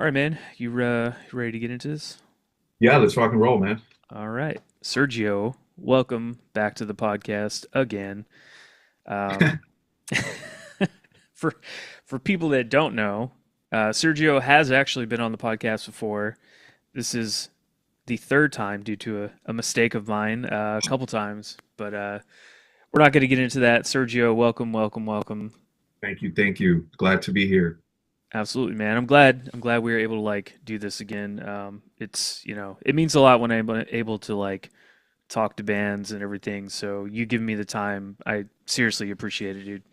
All right, man. You ready to get into this? Yeah, let's rock and roll, man. All right, Sergio, welcome back to the podcast again. Um, for for people that don't know, Sergio has actually been on the podcast before. This is the third time due to a mistake of mine, a couple times, but we're not going to get into that. Sergio, welcome, welcome, welcome. Thank you, thank you. Glad to be here. Absolutely, man. I'm glad we were able to like do this again. It's it means a lot when I'm able to like talk to bands and everything. So you giving me the time, I seriously appreciate it, dude.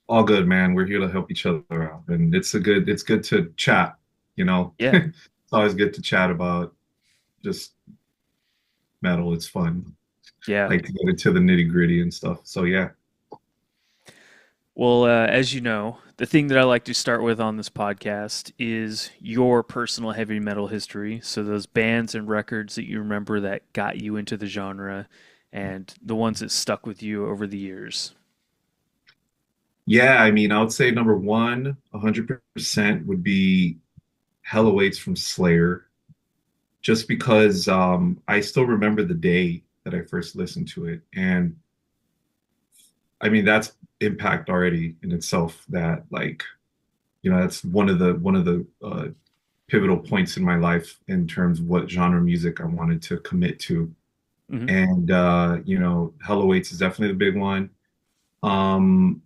All good, man. We're here to help each other out, and it's good to chat. You know, Yeah, it's always good to chat about just metal. It's fun, yeah. like to get into the nitty gritty and stuff. So yeah, Well, as you know, the thing that I like to start with on this podcast is your personal heavy metal history. So those bands and records that you remember that got you into the genre, and the ones that stuck with you over the years. yeah. I mean, I would say number one, 100% would be Hell Awaits from Slayer, just because I still remember the day that I first listened to it, and I mean that's impact already in itself. That like that's one of the pivotal points in my life in terms of what genre music I wanted to commit to. Hmm. And Hell Awaits is definitely the big one. Um,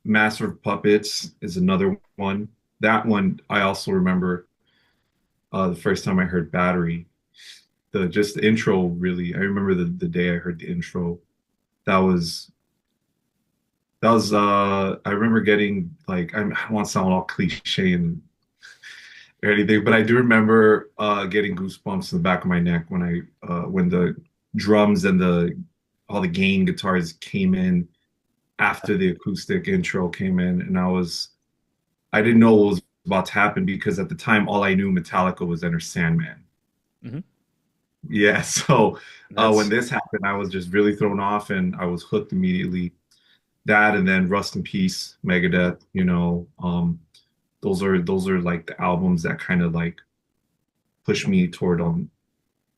Master of Puppets is another one. That one I also remember the first time I heard Battery. The intro really. I remember the day I heard the intro. That was I remember getting like I don't want to sound all cliche and or anything, but I do remember getting goosebumps in the back of my neck when the drums and the all the gain guitars came in after the acoustic intro came in, and I didn't know what was about to happen because at the time all I knew Metallica was Enter Sandman. Hmm. Yeah, so when That's this happened, I was just really thrown off, and I was hooked immediately. That and then Rust in Peace, Megadeth, those are like the albums that kind of like push me toward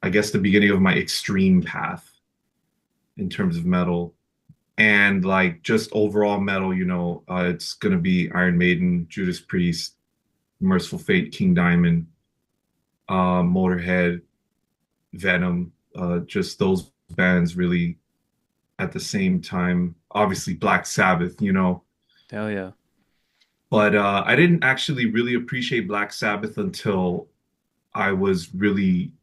I guess the beginning of my extreme path in terms of metal and like just overall metal. It's gonna be Iron Maiden, Judas Priest, Merciful Fate, King Diamond, Motorhead, Venom, just those bands really at the same time. Obviously Black Sabbath. hell yeah. But I didn't actually really appreciate Black Sabbath until I was really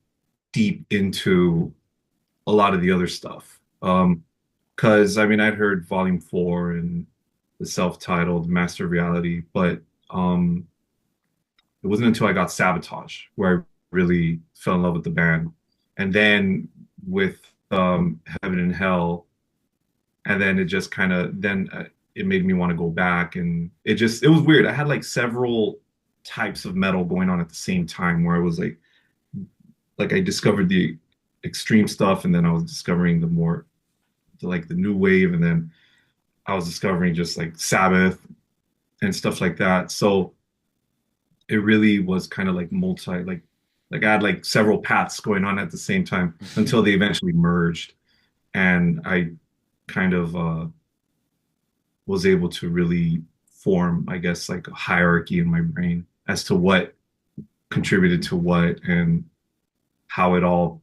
deep into a lot of the other stuff. Because I mean, I'd heard Volume 4 and the self-titled Master of Reality, but it wasn't until I got Sabotage where I really fell in love with the band. And then with Heaven and Hell, and then it just kind of then it made me want to go back, and it was weird. I had like several types of metal going on at the same time where I was like I discovered the extreme stuff, and then I was discovering like the new wave, and then I was discovering just like Sabbath and stuff like that. So it really was kind of like like I had like several paths going on at the same time until they eventually merged, and I kind of was able to really form, I guess, like a hierarchy in my brain as to what contributed to what and how it all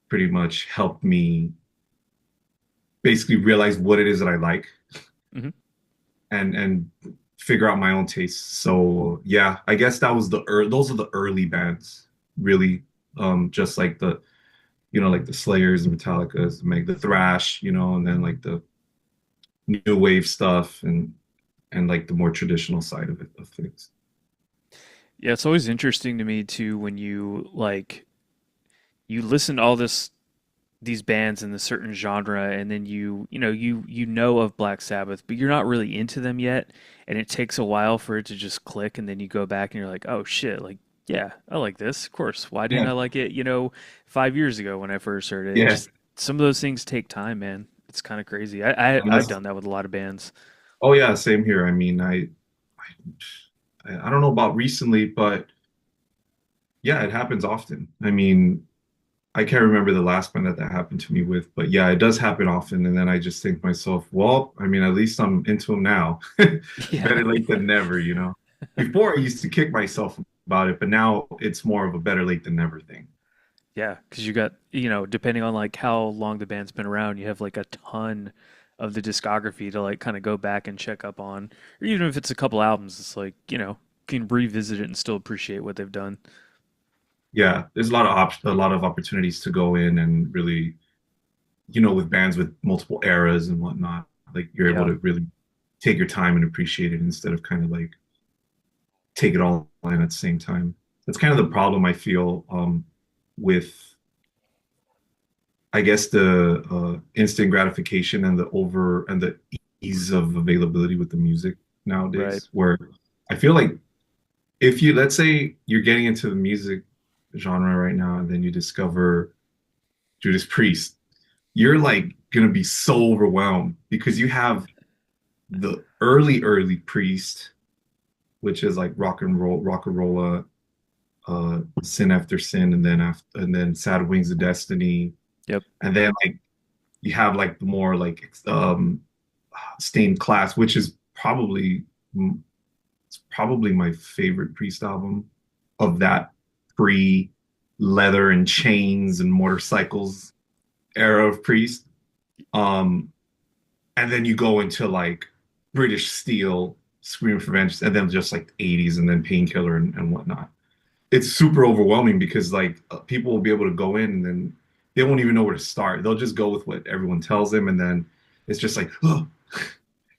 pretty much helped me basically realize what it is that I like Hmm. and figure out my own tastes. So yeah, I guess that was those are the early bands, really. Just like like the Slayers and Metallicas, the thrash, and then like the new wave stuff and like the more traditional side of things. Yeah, it's always interesting to me too when you like you listen to all these bands in a certain genre and then you know of Black Sabbath, but you're not really into them yet, and it takes a while for it to just click, and then you go back and you're like, oh shit, like yeah, I like this. Of course. Why didn't Yeah, I like it, 5 years ago when I first heard it? It yeah. just some of those things take time, man. It's kind of crazy. I've Honest- done that with a lot of bands. oh yeah, same here. I mean, I don't know about recently, but yeah, it happens often. I mean, I can't remember the last one that happened to me with, but yeah, it does happen often. And then I just think to myself, well, I mean, at least I'm into them now. Yeah. Better late than never, you know. Before I used to kick myself about it, but now it's more of a better late than never thing. Yeah, because you got, depending on like how long the band's been around, you have like a ton of the discography to like kind of go back and check up on. Or even if it's a couple albums, it's like, you can revisit it and still appreciate what they've done. Yeah, there's a lot of opportunities to go in and really, with bands with multiple eras and whatnot, like you're able Yeah, to really take your time and appreciate it instead of kind of like take it all in at the same time. That's kind of the problem I feel with, I guess, the instant gratification and the ease of availability with the music right. nowadays. Where I feel like if you, let's say you're getting into the music genre right now, and then you discover Judas Priest, you're like gonna be so overwhelmed because you have the early Priest, which is like rock and roll, Sin After Sin, and then Sad Wings of Destiny, Yep. and then like you have like the more like Stained Class, which is probably my favorite Priest album of that pre leather and chains and motorcycles era of Priest. Um, and then you go into like British Steel, Scream for Vengeance, and then just like the 80s and then Painkiller and whatnot. It's super overwhelming because like people will be able to go in and then they won't even know where to start. They'll just go with what everyone tells them, and then it's just like, oh,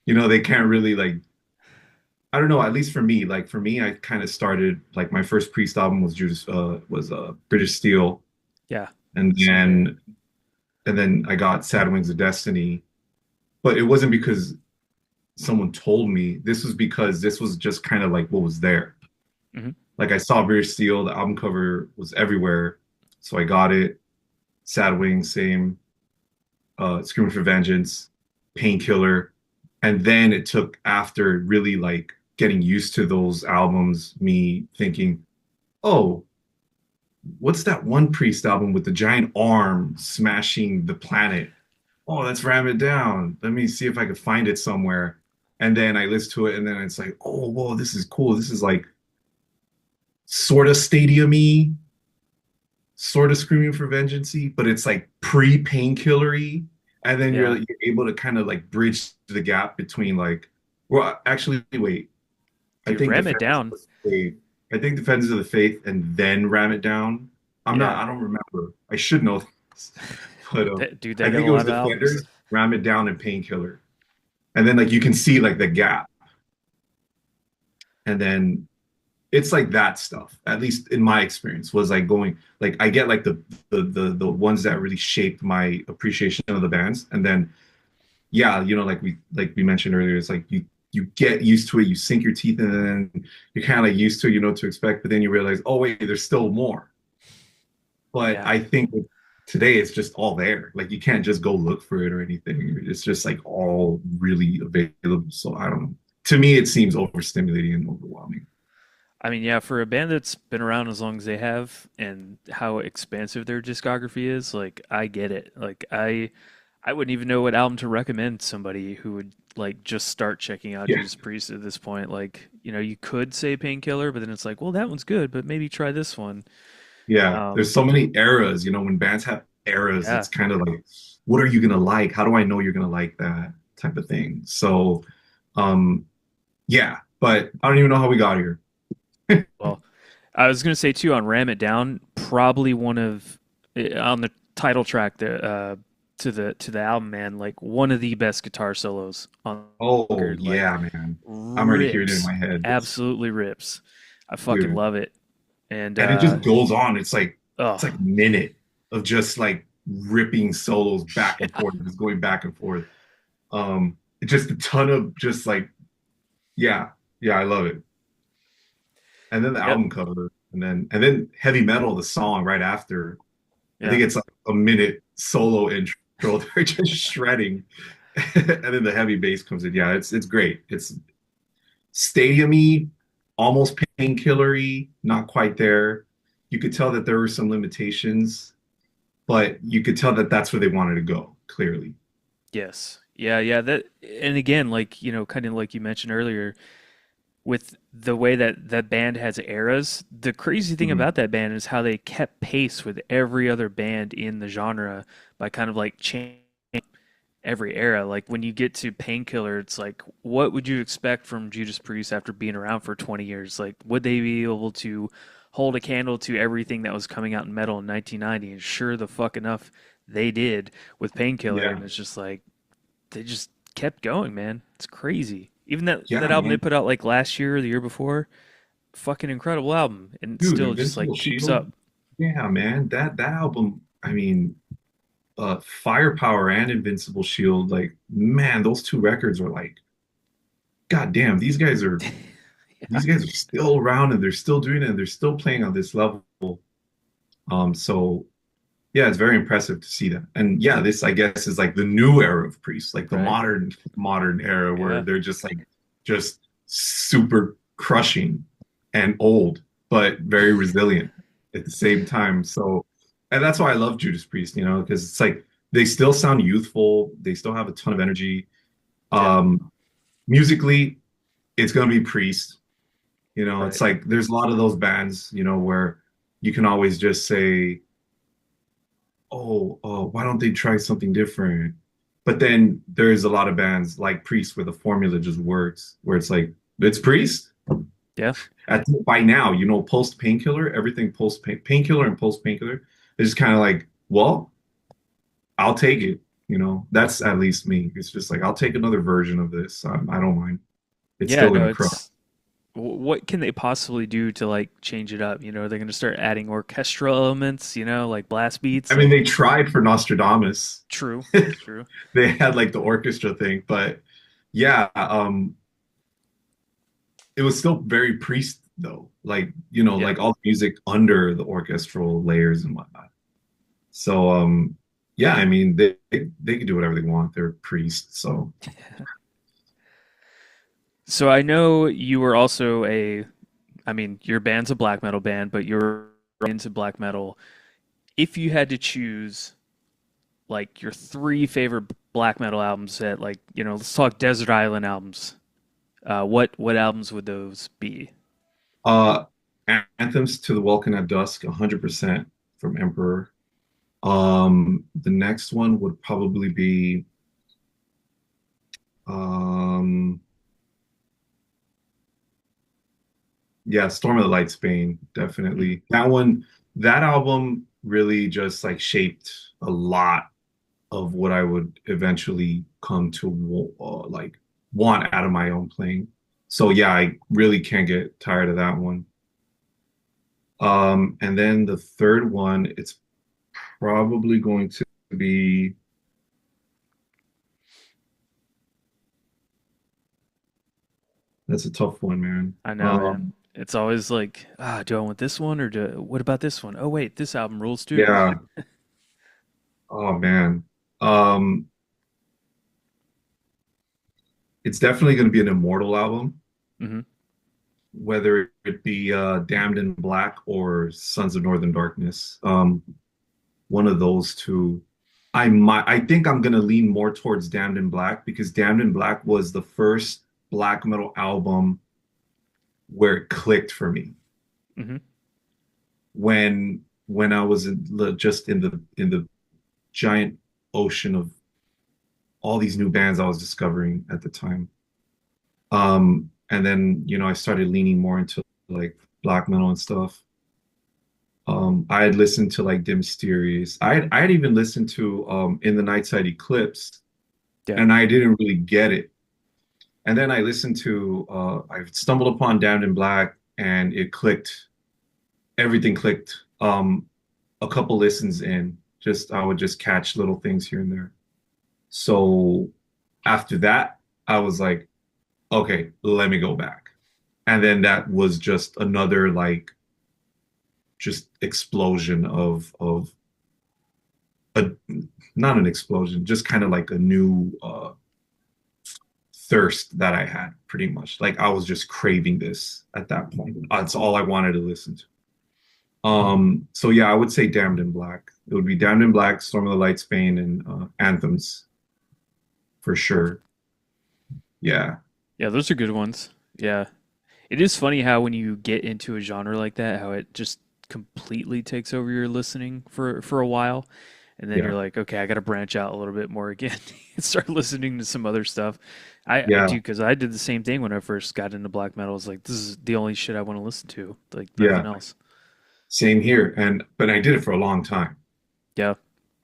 they can't really like. I don't know. At least for me, like for me, I kind of started like my first Priest album was British Steel, Yeah. and Same here. then I got Sad Wings of Destiny, but it wasn't because someone told me. This was because this was just kind of like what was there. Hmm. Like I saw British Steel, the album cover was everywhere, so I got it. Sad Wings, same. Screaming for Vengeance, Painkiller, and then it took after really like getting used to those albums, me thinking, oh, what's that one Priest album with the giant arm smashing the planet? Oh, let's ram it down. Let me see if I could find it somewhere. And then I listen to it, and then it's like, oh, whoa, this is cool. This is like sort of stadium-y, sort of Screaming for Vengeance-y, but it's like pre-painkillery. And then Yeah. you're able to kind of like bridge the gap between like, well, actually, wait. I Dude, think ram it Defenders down. of the Faith. I think Defenders of the Faith, and then Ram It Down. I'm not. Yeah. I don't remember. I should know this, but Dude, they I got think a it was lot of albums. Defenders, Ram It Down, and Painkiller. And then like you can see like the gap, and then it's like that stuff. At least in my experience, was like going like I get like the ones that really shaped my appreciation of the bands, and then yeah, like we mentioned earlier, it's like you get used to it, you sink your teeth in, and then you're kind of like used to, what to expect, but then you realize, oh wait, there's still more. But Yeah. I think today it's just all there. Like you can't just go look for it or anything. It's just like all really available. So I don't know. To me, it seems overstimulating and overwhelming. I mean, yeah, for a band that's been around as long as they have and how expansive their discography is, like I get it. Like I wouldn't even know what album to recommend to somebody who would like just start checking out Yeah, Judas Priest at this point. Like, you could say Painkiller, but then it's like, well, that one's good, but maybe try this one. yeah. Um, There's so many eras. When bands have eras, yeah. it's kind of like, what are you gonna like? How do I know you're gonna like that type of thing? So, um, yeah. But I don't even know how we got here. Well, I was gonna say too on Ram It Down, probably one of on the title track to the album, man, like one of the best guitar solos on the Oh record. Like yeah, man. I'm already hearing it in rips, my head. absolutely rips. I fucking Dude. love it. And And it just goes on. It's like oh a minute of just like ripping solos back and yeah, forth, just going back and forth. It's just a ton of just like, yeah, yeah, I love it. And then the yep, album cover, and then Heavy Metal, the song right after. I yeah, think it's like a minute solo intro. They're just shredding. And then the heavy bass comes in. Yeah, it's great. It's stadium-y, almost painkillery, not quite there. You could tell that there were some limitations, but you could tell that that's where they wanted to go, clearly. Yes. Yeah, yeah. That and again, like, kind of like you mentioned earlier, with the way that that band has eras, the crazy thing Mhm. about that band is how they kept pace with every other band in the genre by kind of like changing every era. Like when you get to Painkiller, it's like, what would you expect from Judas Priest after being around for 20 years? Like, would they be able to hold a candle to everything that was coming out in metal in 1990? And sure the fuck enough, they did with Painkiller. Yeah. And it's just like, they just kept going, man. It's crazy. Even that Yeah, album they man. put out like last year or the year before, fucking incredible album, and it Dude, still just Invincible like keeps Shield. up. Yeah, man. That album, I mean, Firepower and Invincible Shield, like, man, those two records are like, God damn, Yeah, these guys are still around and they're still doing it and they're still playing on this level. So yeah, it's very impressive to see that. And yeah, this I guess is like the new era of priests, like the right. modern era where Yeah, they're just like just super crushing and old, but very resilient at the same time. So, and that's why I love Judas Priest, because it's like they still sound youthful, they still have a ton of energy. yeah, Um, musically, it's gonna be Priest. right. It's like there's a lot of those bands, where you can always just say, oh, why don't they try something different? But then there's a lot of bands like Priest where the formula just works, where it's like, it's Priest. Yeah, By now, post Painkiller, everything post Painkiller and post Painkiller is just kind of like, well, I'll take it. That's at least me. It's just like, I'll take another version of this. I don't mind. It's yeah. still No, gonna crush. it's what can they possibly do to like change it up? They're gonna start adding orchestral elements, like blast beats. I mean, Like, they tried for Nostradamus. true, true. They had like the orchestra thing, but yeah, it was still very priest though, like Yeah, like all the music under the orchestral layers and whatnot. So yeah, I mean they can do whatever they want. They're priests, so so I know you were also I mean, your band's a black metal band, but you're into black metal. If you had to choose like your three favorite black metal albums that like, let's talk Desert Island albums. What albums would those be? uh anthems to the Welcome at Dusk, 100% from Emperor. The next one would probably be um yeah, Storm of the Light Spain, Hmm. definitely. That album really just like shaped a lot of what I would eventually come to like want out of my own playing. So yeah, I really can't get tired of that one. And then the third one, it's probably going to be that's a tough one, man. I know, man. It's always like, do I want this one or what about this one? Oh wait, this album rules too. Yeah. Oh man. Um, it's definitely going to be an Immortal album, Hmm. whether it be Damned in Black or Sons of Northern Darkness. One of those two. I think I'm gonna lean more towards Damned in Black because Damned in Black was the first black metal album where it clicked for me. Hmm. When I was just in the giant ocean of all these new bands I was discovering at the time. And then, I started leaning more into like black metal and stuff. I had listened to like Dim Mysterious. I had even listened to In the Nightside Eclipse, Yeah. and I didn't really get it. And then I stumbled upon Damned in Black, and it clicked. Everything clicked. A couple listens in, just I would just catch little things here and there. So after that, I was like, okay, let me go back. And then that was just another like just explosion of a not an explosion, just kind of like a new thirst that I had pretty much. Like I was just craving this at that point. That's all I wanted to listen to. So yeah, I would say Damned in Black. It would be Damned in Black, Storm of the Light, Spain, and Anthems for sure. Yeah, Yeah, those are good ones. Yeah. It is funny how when you get into a genre like that, how it just completely takes over your listening for a while, and then you're yeah, like, okay, I got to branch out a little bit more again and start listening to some other stuff. I yeah, do because I did the same thing when I first got into black metal. It's like this is the only shit I want to listen to, like nothing yeah. else. Same here. And but I did it for a long time. Yeah,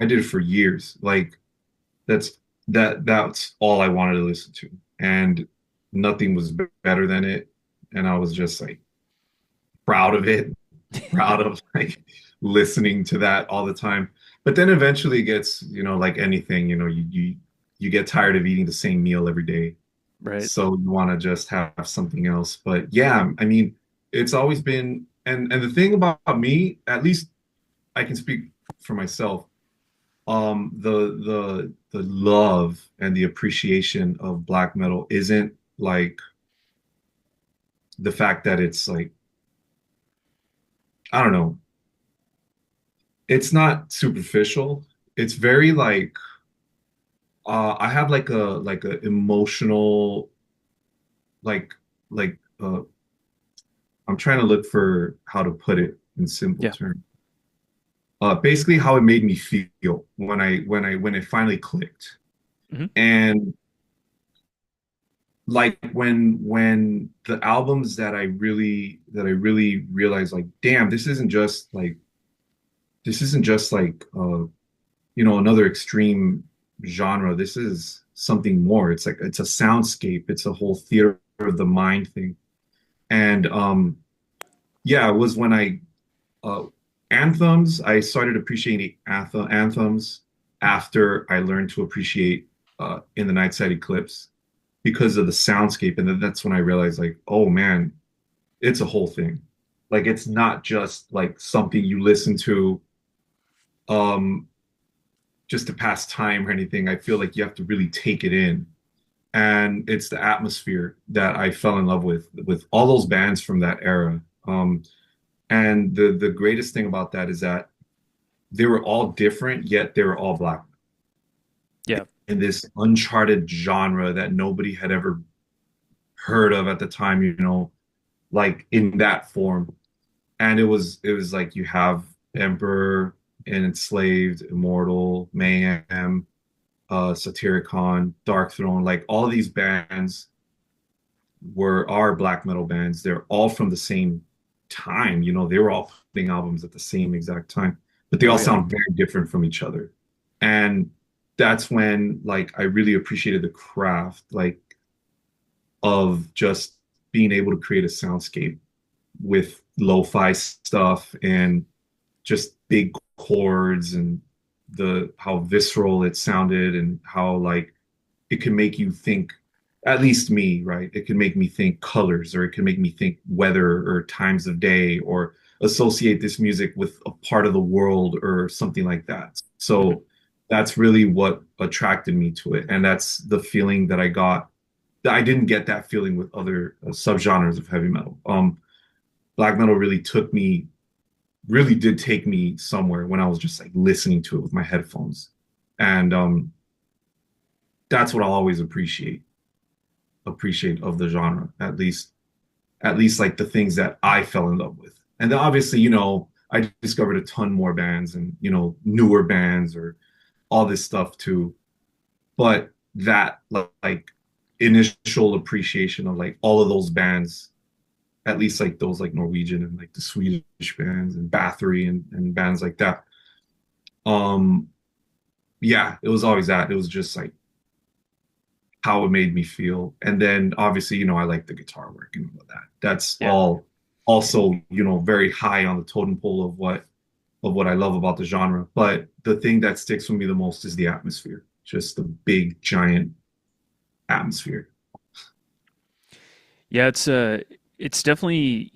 I did it for years. Like that's that's all I wanted to listen to. And nothing was better than it. And I was just like proud of it, proud of like listening to that all the time. But then eventually it gets, like anything, you get tired of eating the same meal every day. right. So you want to just have something else. But yeah, I mean, it's always been, and the thing about me, at least I can speak for myself, the love and the appreciation of black metal isn't like the fact that it's like, I don't know, it's not superficial. It's very like I have like a emotional like like I'm trying to look for how to put it in simple Yeah. terms. Basically how it made me feel when it finally clicked. Hmm. And like when the albums that I really realized like, damn, this isn't just like another extreme genre. This is something more. It's like it's a soundscape, it's a whole theater of the mind thing. And yeah, it was when uh I started appreciating anthems after I learned to appreciate In the Night Side Eclipse because of the soundscape. And then that's when I realized like, oh man, it's a whole thing. Like it's not just like something you listen to um just to pass time or anything. I feel like you have to really take it in. And it's the atmosphere that I fell in love with all those bands from that era. And the greatest thing about that is that they were all different, yet they were all black Yeah. in this uncharted genre that nobody had ever heard of at the time, like in that form. And it was like you have Emperor and Enslaved, Immortal, Mayhem, Satyricon, Dark Throne, like all these bands were our black metal bands. They're all from the same time. They were all putting albums at the same exact time, but they all Right. sound very different from each other. And that's when like I really appreciated the craft, like of just being able to create a soundscape with lo-fi stuff and just big chords and the how visceral it sounded and how like it can make you think, at least me, right? It can make me think colors, or it can make me think weather or times of day, or associate this music with a part of the world or something like that. Hmm. So that's really what attracted me to it. And that's the feeling that I got. I didn't get that feeling with other subgenres of heavy metal. Black metal really did take me somewhere when I was just like listening to it with my headphones. And that's what I'll always appreciate of the genre, at least like the things that I fell in love with. And then obviously, I discovered a ton more bands and, newer bands or all this stuff too. But that like initial appreciation of like all of those bands, at least like those like Norwegian and like the Swedish bands and Bathory and bands like that. Um, yeah, it was always that. It was just like how it made me feel. And then obviously, I like the guitar work and all of that. That's Yeah. all also, very high on the totem pole of what I love about the genre. But the thing that sticks with me the most is the atmosphere. Just the big giant atmosphere. Yeah, it's definitely,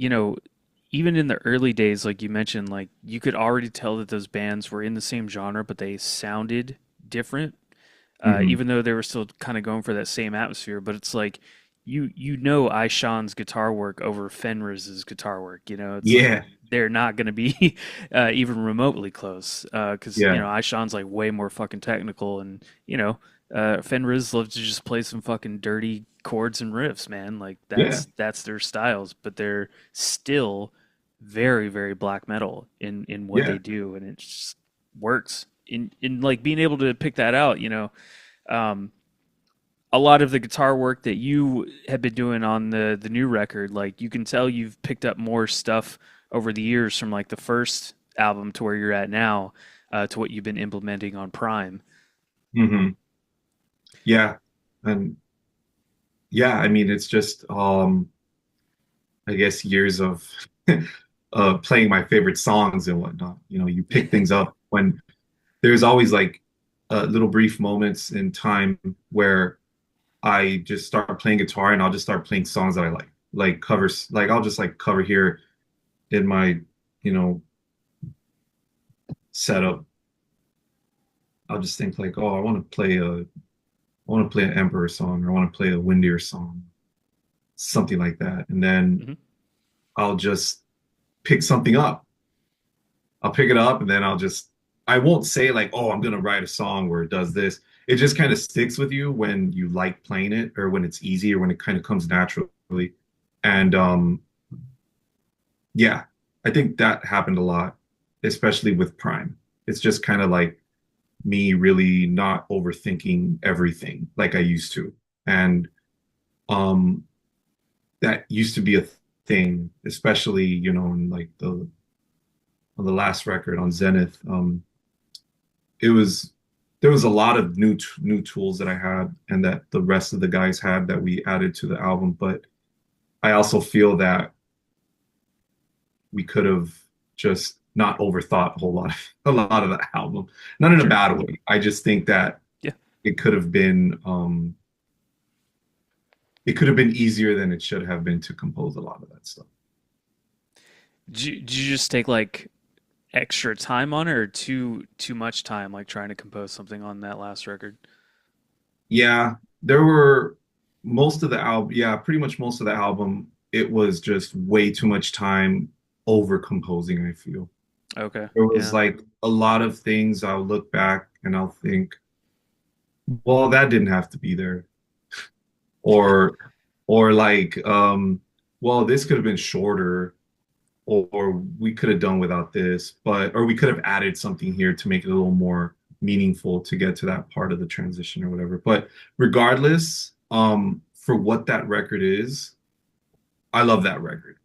even in the early days, like you mentioned, like you could already tell that those bands were in the same genre, but they sounded different. Hmm. even though they were still kind of going for that same atmosphere. But it's like you know Aishan's guitar work over Fenriz's guitar work. You know, it's like Yeah, they're not going to be even remotely close because you yeah, know Aishan's like way more fucking technical, and you know Fenriz loves to just play some fucking dirty chords and riffs, man. Like yeah, that's their styles, but they're still very very black metal in what yeah. they do, and it just works. In like being able to pick that out, you know, um, a lot of the guitar work that you have been doing on the new record, like you can tell you've picked up more stuff over the years from like the first album to where you're at now, to what you've been implementing on Prime. Hmm. Yeah. And yeah, I mean, it's just, I guess years of playing my favorite songs and whatnot. You know, you pick things up when there's always like little brief moments in time where I just start playing guitar and I'll just start playing songs that I like covers. Like I'll just like cover here in my, you know, setup. I'll just think like, oh, I want to play an Emperor song, or I want to play a Windier song, something like that. And then Hmm. I'll just pick something up. I'll pick it up and then I won't say like, oh, I'm gonna write a song where it does this. It just kind of sticks with you when you like playing it or when it's easy or when it kind of comes naturally. And yeah, I think that happened a lot, especially with Prime. It's just kind of like me really not overthinking everything like I used to. And um that used to be a thing, especially, you know, in like the on the last record on Zenith. It was there was a lot of new tools that I had and that the rest of the guys had that we added to the album, but I also feel that we could have just not overthought a lot of the album. Not in a Sure. bad way. I just think that Yeah. it could have been it could have been easier than it should have been to compose a lot of that stuff. Did you just take like extra time on it, or too much time, like trying to compose something on that last record? Yeah, there were most of the album, yeah, pretty much most of the album, it was just way too much time over composing, I feel. Okay. There was Yeah. like a lot of things I'll look back and I'll think, well, that didn't have to be there. Or or like, well, this could have been shorter, or we could have done without this, but or we could have added something here to make it a little more meaningful to get to that part of the transition or whatever. But regardless, for what that record is, I love that record.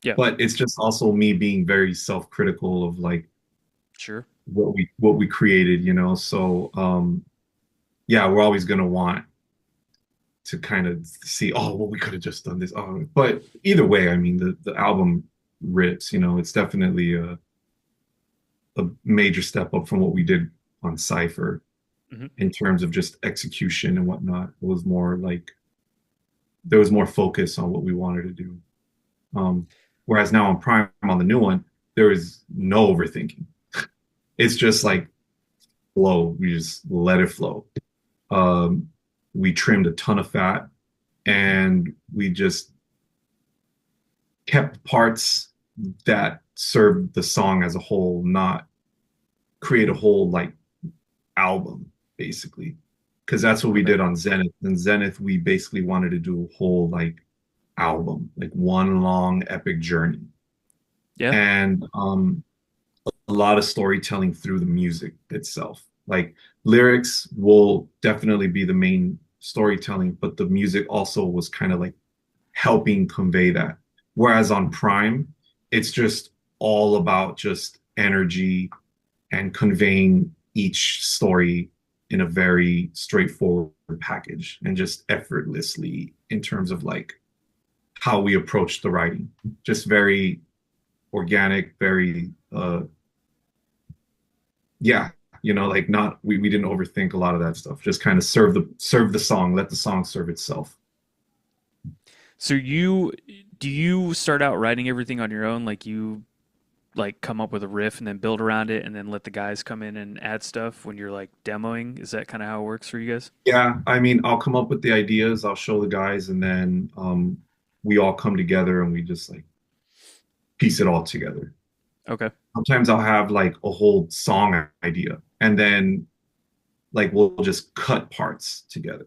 Yeah. But it's just also me being very self-critical of like Sure. what we created, you know. So yeah, we're always gonna want to kind of see, oh, well, we could have just done this. Oh, but either way, I mean, the album rips. You know, it's definitely a major step up from what we did on Cypher Hmm. in terms of just execution and whatnot. It was more like there was more focus on what we wanted to do. Um, Whereas now on Prime, on the new one, there is no overthinking. It's just like flow. We just let it flow. Um, we trimmed a ton of fat and we just kept parts that served the song as a whole, not create a whole like album, basically. Because that's what we Okay. did on Zenith. And Zenith, we basically wanted to do a whole like album, like one long epic journey. Yeah. And a lot of storytelling through the music itself. Like lyrics will definitely be the main storytelling, but the music also was kind of like helping convey that. Whereas on Prime, it's just all about just energy and conveying each story in a very straightforward package and just effortlessly in terms of like how we approach the writing. Just very organic, very yeah, you know, like not we didn't overthink a lot of that stuff. Just kind of serve the song, let the song serve itself. So you do you start out writing everything on your own? Like you like come up with a riff and then build around it and then let the guys come in and add stuff when you're like demoing? Is that kind of how it works for you guys? Yeah, I mean, I'll come up with the ideas, I'll show the guys, and then we all come together and we just like piece it all together. Okay. Sometimes I'll have like a whole song idea, and then like we'll just cut parts together.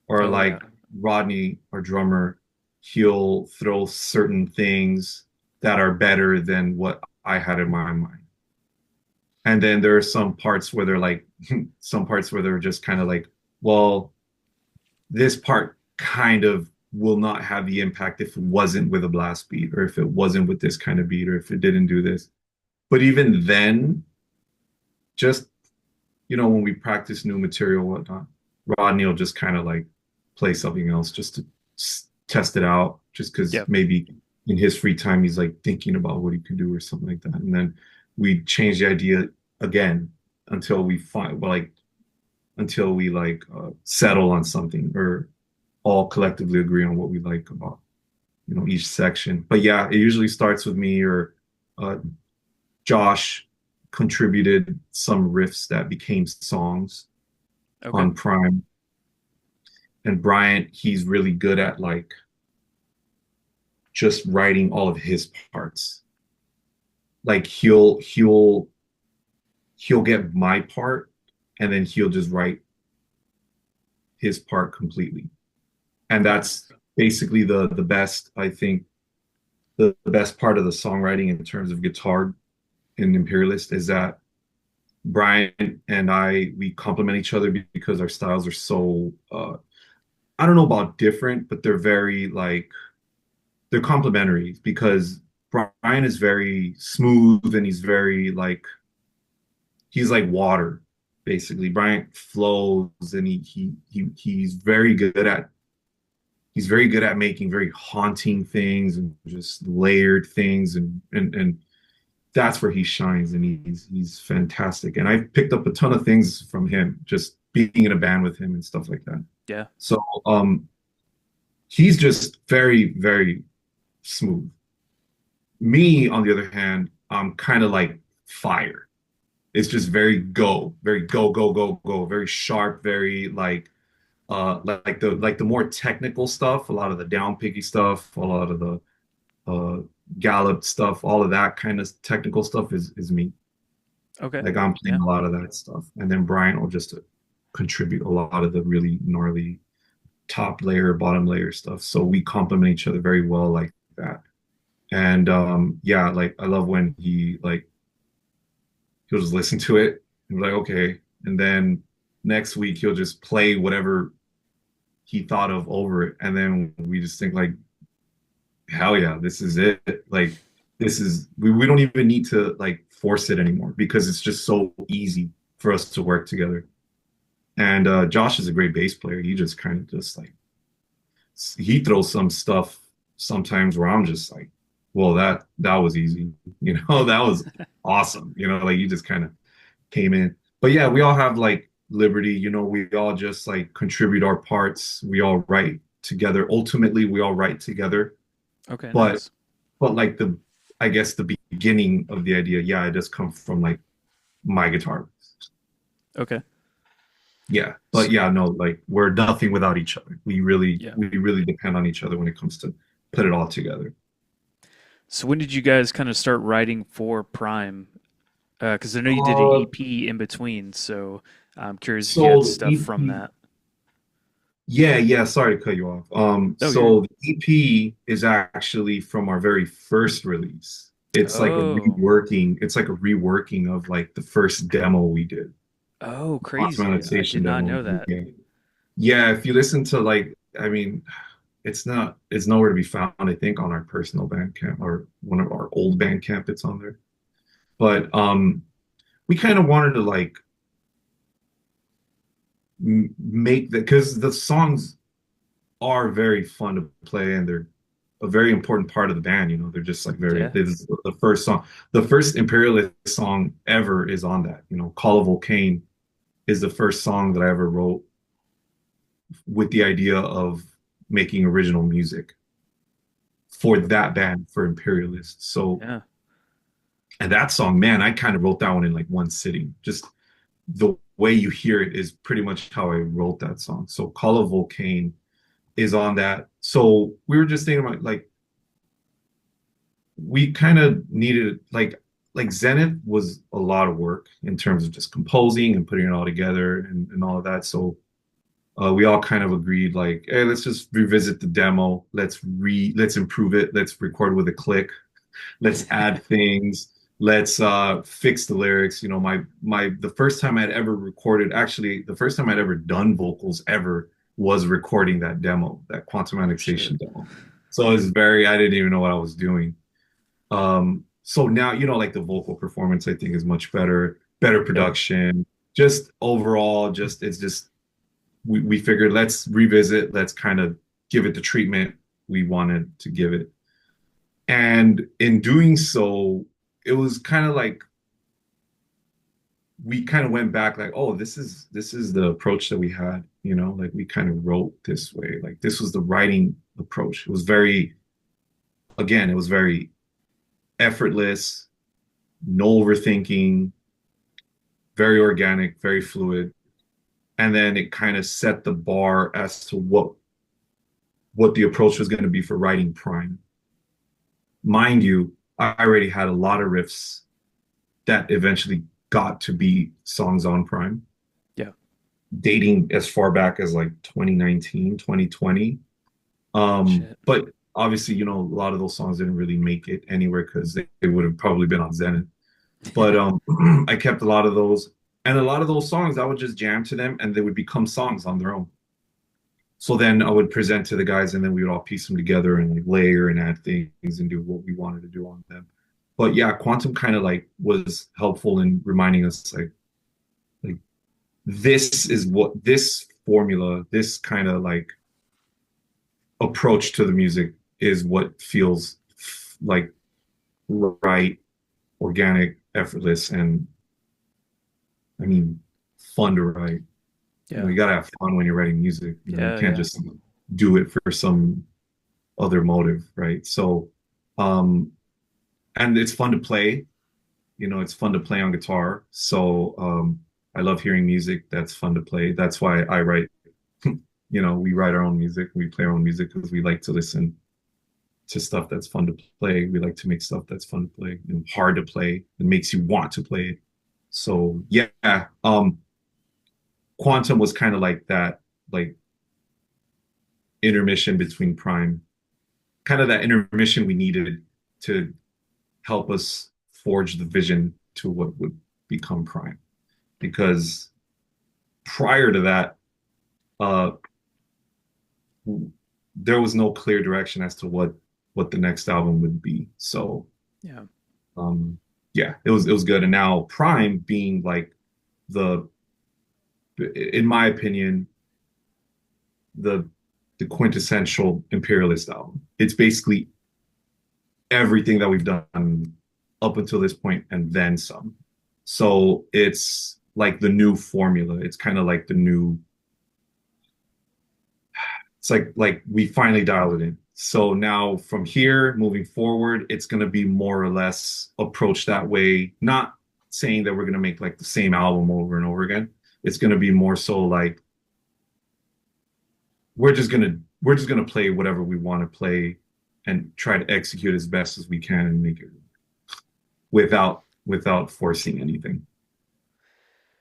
Or Oh yeah. like Rodney, our drummer, he'll throw certain things that are better than what I had in my mind. And then there are some parts where they're like, some parts where they're just kind of like, well, this part kind of will not have the impact if it wasn't with a blast beat, or if it wasn't with this kind of beat, or if it didn't do this. But even then, just when we practice new material, whatnot, Rodney will just kind of like play something else just to test it out, just because Yeah. maybe in his free time he's like thinking about what he could do or something like that. And then we change the idea again until we find, well, like until we like settle on something or all collectively agree on what we like about each section. But yeah, it usually starts with me or uh, Josh contributed some riffs that became songs Okay. on Prime. And Bryant, he's really good at like just writing all of his parts. Like he'll get my part and then he'll just write his part completely. And that's basically the best, I think, the best part of the songwriting in terms of guitar in Imperialist is that Brian and we complement each other because our styles are so I don't know about different, but they're very like they're complementary because Brian is very smooth and he's like water basically. Brian flows and he's very good at making very haunting things and just layered things and that's where he shines and he's fantastic. And I've picked up a ton of things from him just being in a band with him and stuff like that. Yeah. So he's just very, very smooth. Me, on the other hand, I'm kind of like fire. It's just very go, go, go, go, very sharp, very like the more technical stuff, a lot of the down picky stuff, a lot of the uh gallop stuff, all of that kind of technical stuff is me. Okay. Like I'm playing Yeah. a lot of that stuff. And then Brian will just contribute a lot of the really gnarly top layer, bottom layer stuff. So we complement each other very well like that. And yeah, like I love when he'll just listen to it and be like, okay. And then next week he'll just play whatever he thought of over it. And then we just think like, hell yeah, this is it. Like we don't even need to like force it anymore because it's just so easy for us to work together. And Josh is a great bass player. He just kind of just like he throws some stuff sometimes where I'm just like, well, that was easy, that was awesome, like you just kind of came in. But yeah, we all have like liberty, we all just like contribute our parts. We all write together. Ultimately, we all write together. Okay. But Nice. like I guess the beginning of the idea, yeah, it does come from like my guitar. Okay. Yeah, S but yeah, no, like we're nothing without each other. yeah. We really depend on each other when it comes to put it all together. So when did you guys kind of start writing for Prime? Because I know you did an Uh, EP in between, so I'm curious if you had so the stuff from EP, that. yeah, sorry to cut you off. Oh, you're So the EP is actually from our very first release. oh It's like a reworking of like the first demo we did, oh crazy! I Optimization did not demo. know that. Yeah. Yeah, if you listen to like, I mean, it's nowhere to be found, I think, on our personal Bandcamp or one of our old Bandcamp, it's on there. But we kind of wanted to like make that because the songs are very fun to play and they're a very important part of the band. They're just like very. Yeah. This is the first song, the first Imperialist song ever is on that. Call of Volcane is the first song that I ever wrote with the idea of making original music for that band for Imperialist. So Yeah. And that song, man, I kind of wrote that one in like one sitting. Just the way you hear it is pretty much how I wrote that song. So Call of Volcane is on that. So we were just thinking about like we kind of needed like Zenith was a lot of work in terms of just composing and putting it all together and all of that. So we all kind of agreed like, hey, let's just revisit the demo. Let's improve it. Let's record with a click. Let's add things. Let's fix the lyrics. You know, my the first time I'd ever recorded, actually, the first time I'd ever done vocals ever was recording that demo, that quantum Oh shit. annexation demo. So it was I didn't even know what I was doing. So now, you know, like the vocal performance, I think is much better, better Yeah. production, just overall, just it's just we figured let's revisit, let's kind of give it the treatment we wanted to give it. And in doing so, it was kind of like we kind of went back like, oh, this is the approach that we had, you know, like we kind of wrote this way. Like this was the writing approach. It was very, again, it was very effortless, no overthinking, very organic, very fluid. And then it kind of set the bar as to what the approach was going to be for writing Prime. Mind you, I already had a lot of riffs that eventually got to be songs on Prime, Yeah. dating as far back as like 2019, 2020. Shit. But obviously, you know, a lot of those songs didn't really make it anywhere because they would have probably been on Zenith. But I kept a lot of those. And a lot of those songs, I would just jam to them and they would become songs on their own. So then I would present to the guys and then we would all piece them together and like layer and add things and do what we wanted to do on them. But yeah, Quantum kind of like was helpful in reminding us like this is what this formula, this kind of like approach to the music is what feels like right, organic, effortless, and I mean fun to write. You know, Yeah. you gotta have fun when you're writing music. You know, you Yeah. can't Yeah. just do it for some other motive, right? So, um, and it's fun to play. You know, it's fun to play on guitar. So, I love hearing music that's fun to play. That's why I write. You know, we write our own music. We play our own music because we like to listen to stuff that's fun to play. We like to make stuff that's fun to play and hard to play and makes you want to play it. So yeah, Quantum was kind of like that, like intermission between Prime, kind of that intermission we needed to help us forge the vision to what would become Prime. Because prior to that, uh, there was no clear direction as to what the next album would be. So Yeah. um, yeah, it was good. And now Prime being like the, in my opinion, the the quintessential Imperialist album. It's basically everything that we've done up until this point and then some. So it's like the new formula. It's kind of like the new. It's like we finally dialed it in. So now from here moving forward, it's going to be more or less approached that way. Not saying that we're going to make like the same album over and over again. It's going to be more so like we're just gonna play whatever we want to play and try to execute as best as we can and make it without forcing anything.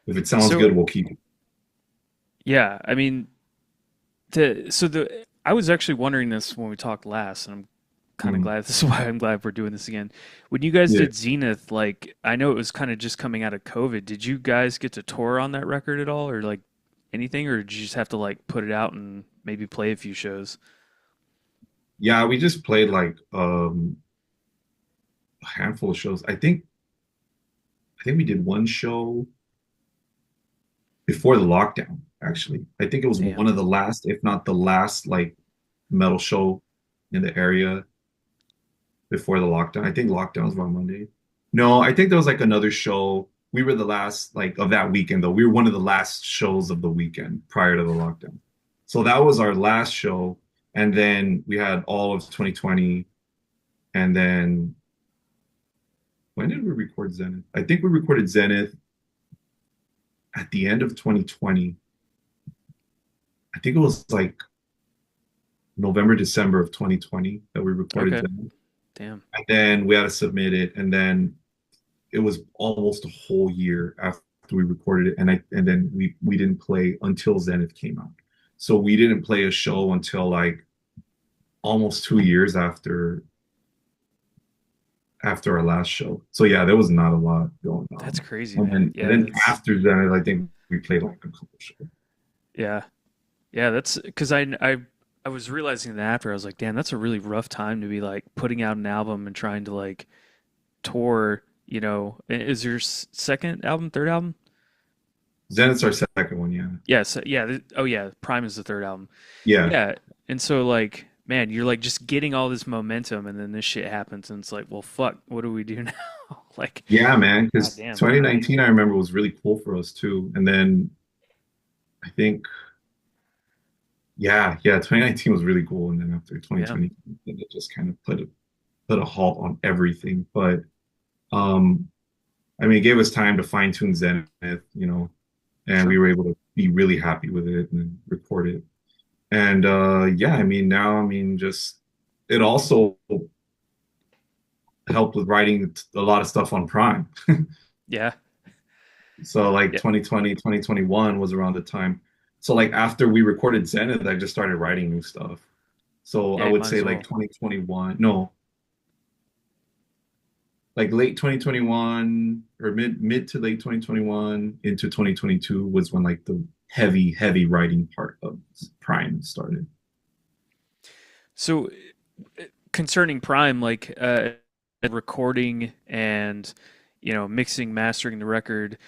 If it sounds So good, we'll keep it. yeah, I mean, the I was actually wondering this when we talked last, and I'm kind of Mm. glad. This is why I'm glad we're doing this again. When you guys Yeah. did Zenith, like I know it was kind of just coming out of COVID. Did you guys get to tour on that record at all, or like anything, or did you just have to like put it out and maybe play a few shows? Yeah, we just played like a handful of shows. I think we did one show before the lockdown, actually. I think it was one Damn. of the last, if not the last, like metal show in the area before the lockdown. I think lockdown was around Monday. No, I think there was like another show. We were the last like of that weekend though. We were one of the last shows of the weekend prior to the lockdown. So that was our last show. And then we had all of 2020 and then when did we record Zenith? I think we recorded Zenith at the end of 2020. I think it was like November, December of 2020 that we recorded Okay. Zenith. Damn. And then we had to submit it, and then it was almost a whole year after we recorded it, and then we didn't play until Zenith came out. So we didn't play a show until like almost 2 years after our last show. So yeah, there was not a lot going That's on. crazy, And man. then and Yeah, then that's after Zenith, I think we played like a couple shows. yeah. Yeah, that's because I was realizing that after I was like, damn, that's a really rough time to be like putting out an album and trying to like tour, you know. Is your second album, third album? Zenith's our second one, yeah. Yes, yeah. Oh yeah, Prime is the third album. Yeah. Yeah. And so like, man, you're like just getting all this momentum and then this shit happens and it's like, well, fuck, what do we do now? Like, Yeah, man, god because damn. 2019 I remember was really cool for us too. And then I think yeah, 2019 was really cool. And then after Yeah. 2020, it just kind of put a halt on everything. But um, I mean, it gave us time to fine tune Zenith, and we Sure. were able to be really happy with it and then record it. And yeah, I mean, now, I mean, just it also helped with writing a lot of stuff on Prime. Yeah. So like Yeah. 2020, 2021 was around the time. So like after we recorded Zenith, I just started writing new stuff. So I Yeah, you would might say as like well. 2021, no, like late 2021 or mid to late 2021 into 2022 was when like the heavy writing part of Prime started. So concerning Prime, like recording and mixing, mastering the record,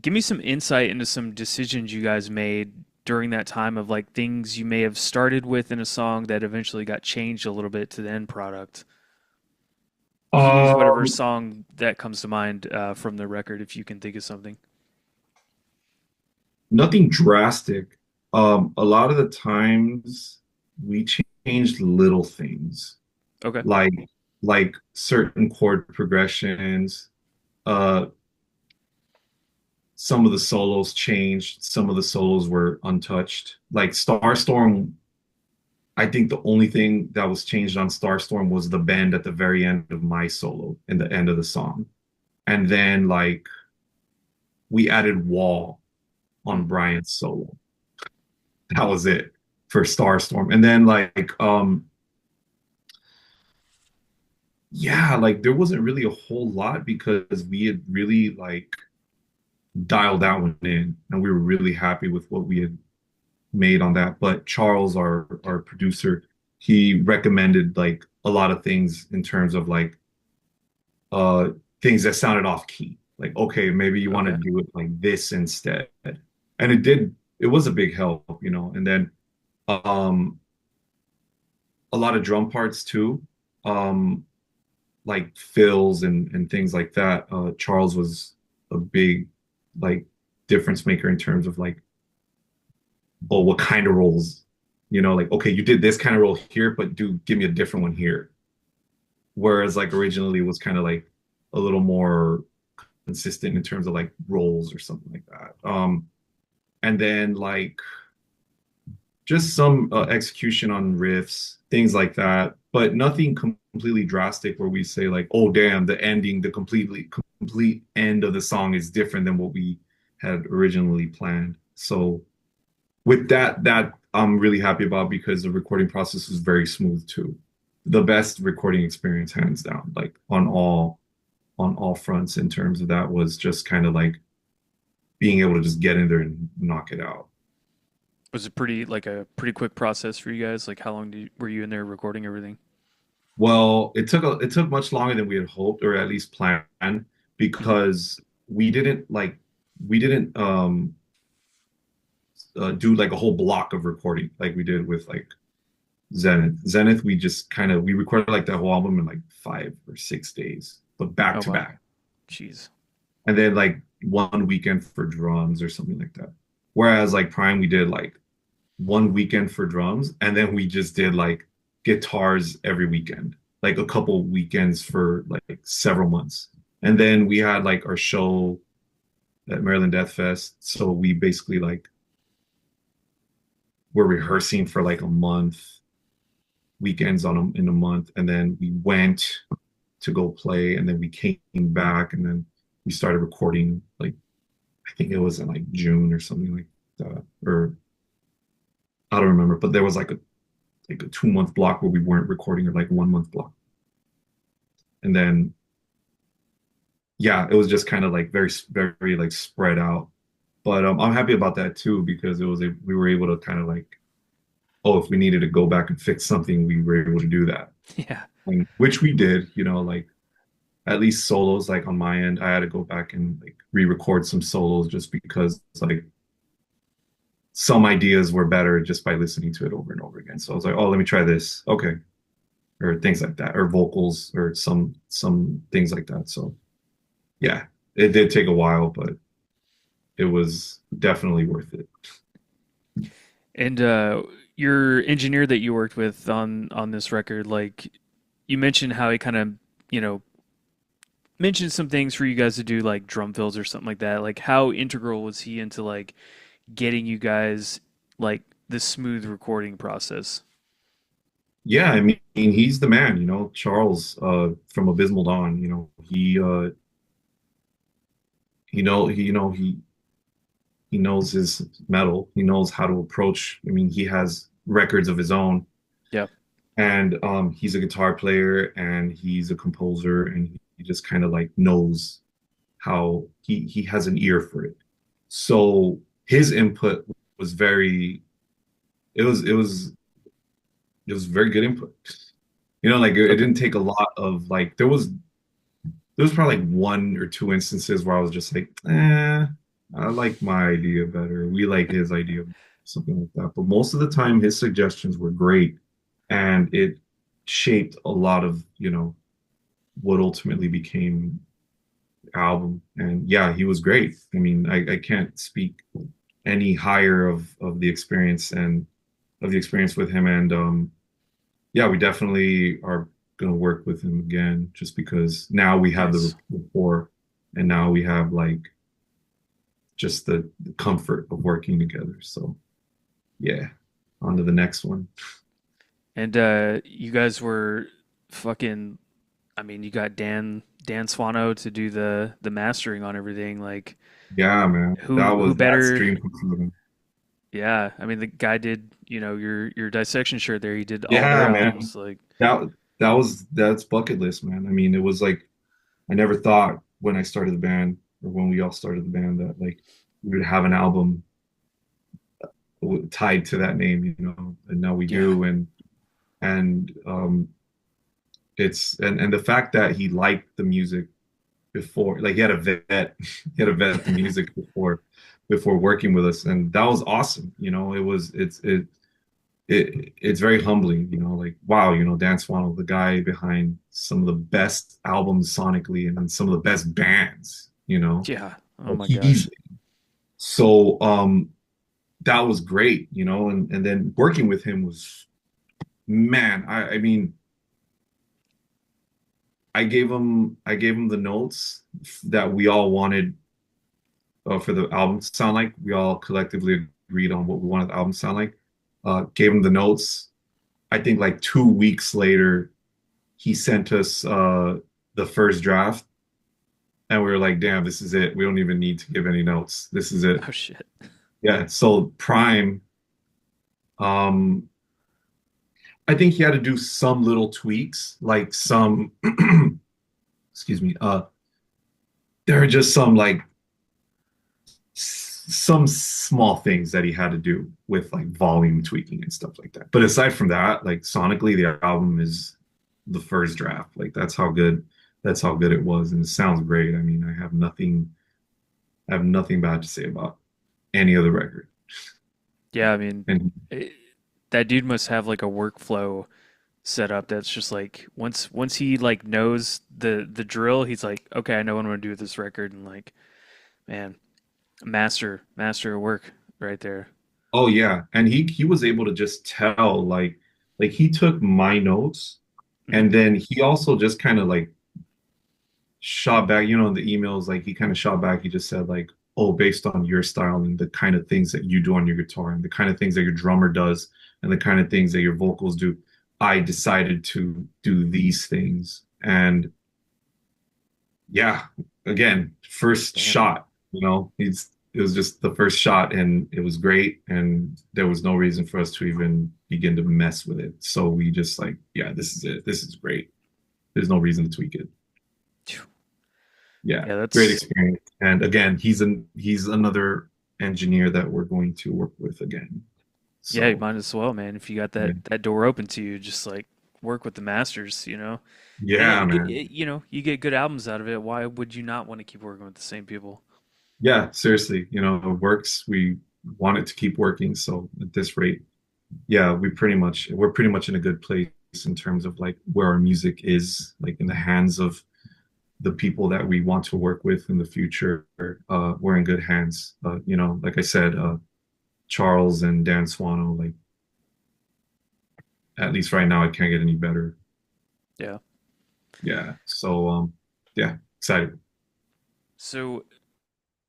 give me some insight into some decisions you guys made during that time of like things you may have started with in a song that eventually got changed a little bit to the end product. You can use whatever Um, song that comes to mind from the record if you can think of something. Nothing drastic. A lot of the times we changed little things Okay. like certain chord progressions. Uh, some of the solos changed. Some of the solos were untouched. Like Starstorm, I think the only thing that was changed on Starstorm was the bend at the very end of my solo in the end of the song. And then like we added wall Hmm. on Brian's solo. That was it for Starstorm. And then like yeah, like there wasn't really a whole lot because we had really like dialed that one in and we were really happy with what we had made on that. But Charles, our producer, he recommended like a lot of things in terms of like uh things that sounded off key. Like, okay, maybe you want to Okay. do it like this instead. And it was a big help. And then um a lot of drum parts too. Um like fills and things like that. Charles was a big like difference maker in terms of like, oh, what kind of roles? Like, okay, you did this kind of role here, but do give me a different one here. Whereas like originally it was kind of like a little more consistent in terms of like roles or something like that. And then like just some execution on riffs, things like that, but nothing completely drastic where we say like, oh damn, the ending, the complete end of the song is different than what we had originally planned. So with that I'm really happy about because the recording process was very smooth too. The best recording experience, hands down, like on all fronts in terms of that was just kind of like being able to just get in there and knock it out. Was it pretty like a pretty quick process for you guys? Like how long were you in there recording everything? Well, it took much longer than we had hoped, or at least planned, Hmm. because we didn't do like a whole block of recording like we did with like Zenith. Zenith, we just kind of we recorded like that whole album in like 5 or 6 days, but back Oh to wow. back, Jeez. and then like one weekend for drums or something like that. Whereas like Prime, we did like one weekend for drums, and then we just did like guitars every weekend, like a couple weekends for like several months. And then we had like our show at Maryland Death Fest. So we basically like were rehearsing for like a month, weekends in a month, and then we went to go play, and then we came back, and then we started recording. Like I think it was in like June or something like that, or I don't remember. But there was like a 2 month block where we weren't recording, or like 1 month block, and then yeah, it was just kind of like very like spread out. But I'm happy about that too because we were able to kind of like, oh, if we needed to go back and fix something, we were able to do that, Yeah. and, which we did. Like at least solos, like on my end, I had to go back and like re-record some solos just because like some ideas were better just by listening to it over and over again. So I was like, oh, let me try this, okay, or things like that, or vocals, or some things like that. So yeah, it did take a while, but it was definitely worth it. And your engineer that you worked with on this record, like you mentioned how he kind of, you know, mentioned some things for you guys to do like drum fills or something like that. Like how integral was he into like getting you guys like the smooth recording process? Yeah, I mean, he's the man, Charles from Abysmal Dawn. He knows his metal. He knows how to approach. I mean, he has records of his own, Yeah. and he's a guitar player and he's a composer, and he just kind of like knows how he has an ear for it. So his input was very it was it was it was very good input. Like it Okay. didn't take a lot of like there was probably like one or two instances where I was just like, I like my idea better. We like his idea, something like that. But most of the time, his suggestions were great, and it shaped a lot of, what ultimately became the album. And yeah, he was great. I mean, I can't speak any higher of the experience and of the experience with him. And yeah, we definitely are going to work with him again just because now we have the Nice. rapport, and now we have like just the comfort of working together. So yeah, on to the next one. And you guys were fucking I mean, you got Dan Swano to do the mastering on everything. Like Yeah, man, who that's better? dream come true. Yeah, I mean the guy did, you know, your dissection shirt there. He did all their Yeah, man, albums. Like, that that's bucket list, man. I mean, it was like I never thought when I started the band, or when we all started the band, that like we would have an album tied to that name, and now we yeah, do. And it's and the fact that he liked the music before, like he had a vet he had to vet the music before working with us, and that was awesome. It's very humbling, like wow, Dan Swanel, the guy behind some of the best albums sonically and some of the best bands, yeah. Oh like my he's gosh. so that was great, and then working with him was, man, I mean, I gave him the notes that we all wanted, for the album to sound like. We all collectively agreed on what we wanted the album to sound like. Gave him the notes. I think like 2 weeks later, he sent us the first draft, and we were like, "Damn, this is it. We don't even need to give any notes. This is it." Oh shit. Yeah. So Prime, um, I think he had to do some little tweaks, like some, excuse me. There are just some like some small things that he had to do with like volume tweaking and stuff like that. But aside from that, like sonically, the album is the first draft. Like that's how good it was, and it sounds great. I mean, I have nothing bad to say about any other record. Yeah, I mean, And it, that dude must have like a workflow set up that's just like once he like knows the drill, he's like, okay, I know what I'm gonna do with this record, and like, man, master of work right there. oh yeah, and he was able to just tell, like he took my notes, Hmm. and then he also just kind of like shot back, in the emails, like he kind of shot back. He just said like, "Oh, based on your style and the kind of things that you do on your guitar and the kind of things that your drummer does and the kind of things that your vocals do, I decided to do these things." And yeah, again, first Damn. shot, it was just the first shot and it was great and there was no reason for us to even begin to mess with it. So we just like, yeah, this is it. This is great. There's no reason to tweak it. Phew. Yeah, Yeah, great that's experience. And again, he's another engineer that we're going to work with again. yeah, you So might as well, man. If you got yeah, that door open to you, just like work with the masters, And yeah, man. you get good albums out of it. Why would you not want to keep working with the same people? Yeah, seriously, it works. We want it to keep working. So at this rate, yeah, we're pretty much in a good place in terms of like where our music is, like in the hands of the people that we want to work with in the future. We're in good hands. Like I said, Charles and Dan Swano, like at least right now, it can't get any better. Yeah. Yeah. So yeah, excited. So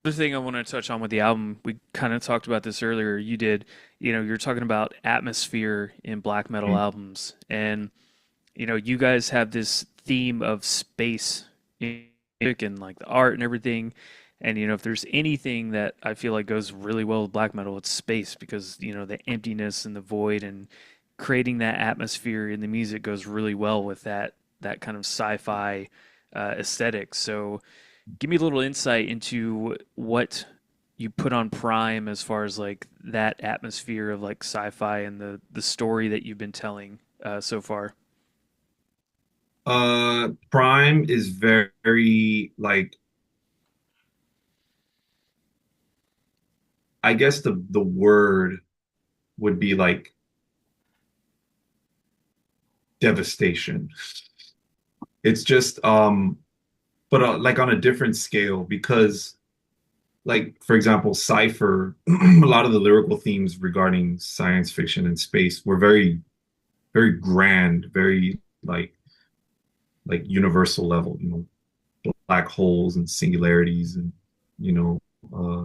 the thing I want to touch on with the album, we kind of talked about this earlier. You're talking about atmosphere in black metal Mm. albums, and you guys have this theme of space in music and like the art and everything. And if there's anything that I feel like goes really well with black metal, it's space because the emptiness and the void and creating that atmosphere in the music goes really well with that kind of sci-fi aesthetic. So give me a little insight into what you put on Prime as far as like that atmosphere of like sci-fi and the story that you've been telling so far. Prime is very like I guess the word would be like devastation. It's just but like on a different scale because like for example, Cypher, a lot of the lyrical themes regarding science fiction and space were very grand, very like universal level, black holes and singularities and you know uh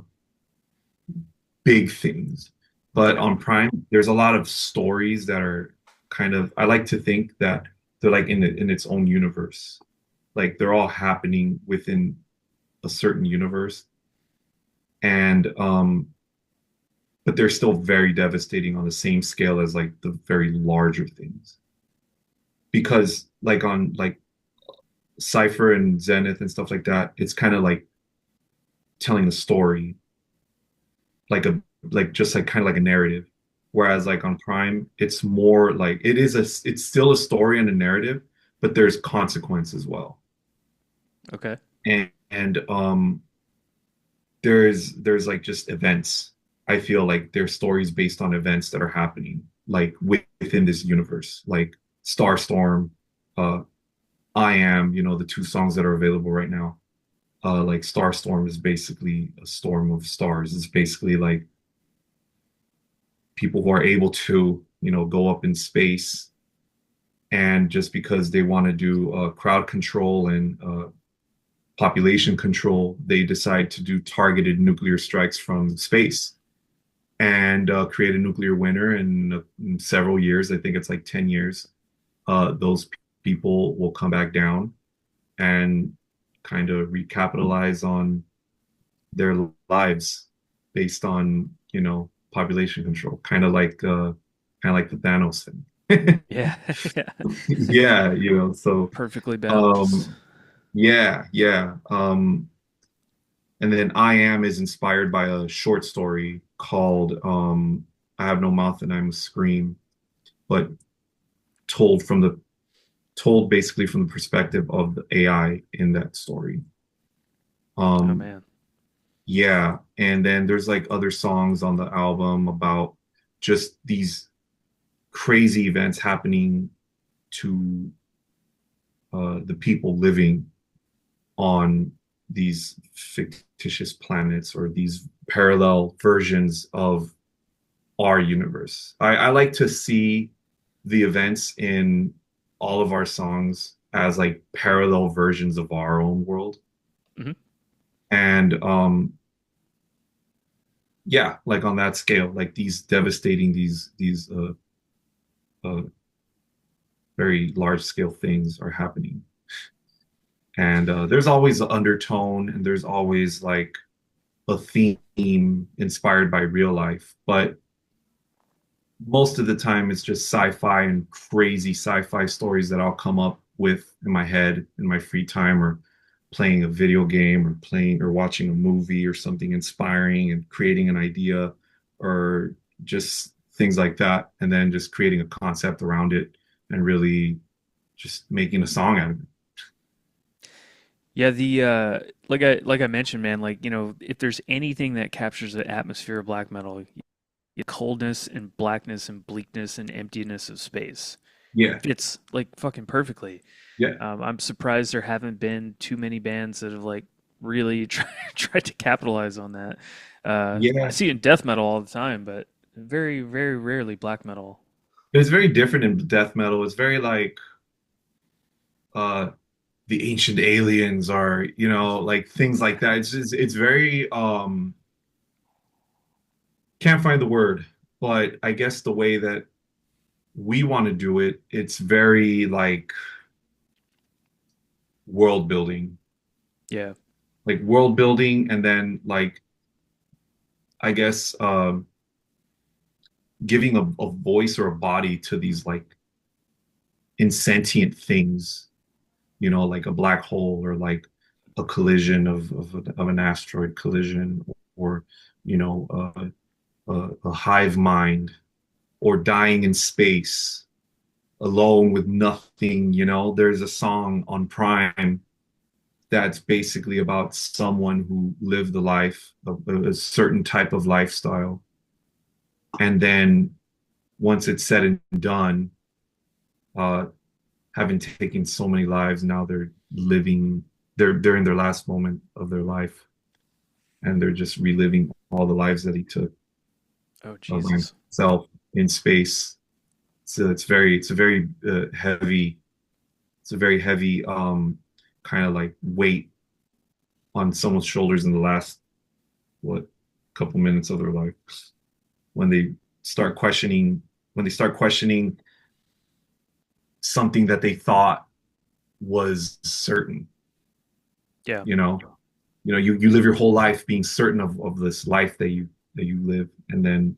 big things. But Okay. on Prime, there's a lot of stories that are kind of, I like to think that they're like in its own universe. Like they're all happening within a certain universe. And but they're still very devastating on the same scale as like the very larger things. Because like on like Cypher and Zenith and stuff like that, it's kind of like telling a story, like just like kind of like a narrative. Whereas like on Prime, it's more like it's still a story and a narrative, but there's consequence as well. Okay. And there's like just events. I feel like there's stories based on events that are happening like within this universe, like Starstorm, uh I Am, the two songs that are available right now. Like Starstorm is basically a storm of stars. It's basically like people who are able to, go up in space and just because they want to do crowd control and population control, they decide to do targeted nuclear strikes from space and create a nuclear winter in several years. I think it's like 10 years. Those people will come back down and kind of recapitalize on their lives based on, population control, kind of like the Thanos thing. Yeah. Yeah. Yeah, so Perfectly balanced. um yeah, yeah. And then I Am is inspired by a short story called I Have No Mouth and I Must Scream, but told from the told basically from the perspective of the AI in that story. Oh Um man. yeah, and then there's like other songs on the album about just these crazy events happening to the people living on these fictitious planets or these parallel versions of our universe. I like to see the events in all of our songs as like parallel versions of our own world. Hmm. And yeah, like on that scale, like these devastating, these uh, very large scale things are happening. And there's always an undertone, and there's always like a theme inspired by real life. But most of the time, it's just sci-fi and crazy sci-fi stories that I'll come up with in my head in my free time, or playing a video game, or playing or watching a movie or something inspiring and creating an idea, or just things like that, and then just creating a concept around it and really just making a song out of it. Yeah, the like I mentioned, man, like, if there's anything that captures the atmosphere of black metal, the coldness and blackness and bleakness and emptiness of space Yeah, fits like fucking perfectly. yeah, I'm surprised there haven't been too many bands that have like really tried to capitalize on that. I yeah. see it in death metal all the time, but very, very rarely black metal. It's very different in death metal. It's very like uh the ancient aliens are, like things like that. It's very can't find the word, but I guess the way that we want to do it, it's very like world building. Yeah, Like world building, and then like I guess giving a voice or a body to these like insentient things, like a black hole, or like a collision of an asteroid collision, or a hive mind, or dying in space alone with nothing. There's a song on Prime that's basically about someone who lived a life, a certain type of lifestyle, and then once it's said and done, uh, having taken so many lives, now they're living, they're in their last moment of their life, and they're just reliving all the lives that he took oh by Jesus. himself in space. So it's a very heavy kind of like weight on someone's shoulders in the last, what, couple minutes of their life, when they start questioning when they start questioning something that they thought was certain. Yeah. you know you live your whole life being certain of this life that you live, and then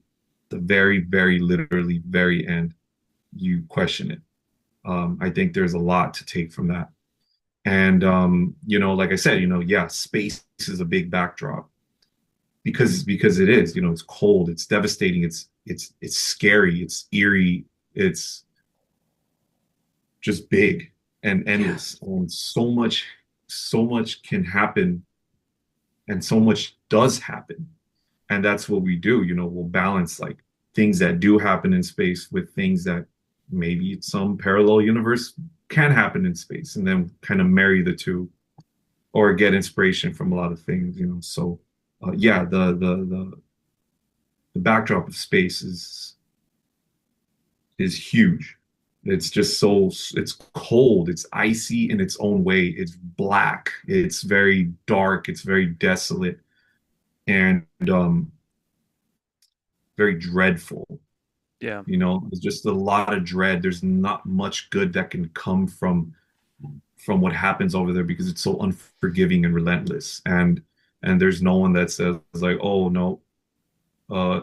the very, very literally very end, you question it. I think there's a lot to take from that. And like I said, yeah, space is a big backdrop, because it is, it's cold, it's devastating, it's scary, it's eerie, it's just big and Yeah. endless, and so much can happen, and so much does happen. And that's what we do. We'll balance like things that do happen in space with things that maybe some parallel universe can happen in space, and then kind of marry the two, or get inspiration from a lot of things. So yeah, the backdrop of space is huge. It's just it's cold, it's icy in its own way, it's black, it's very dark, it's very desolate, and very dreadful. Yeah. There's just a lot of dread. There's not much good that can come from what happens over there, because it's so unforgiving and relentless. And there's no one that says like, oh no,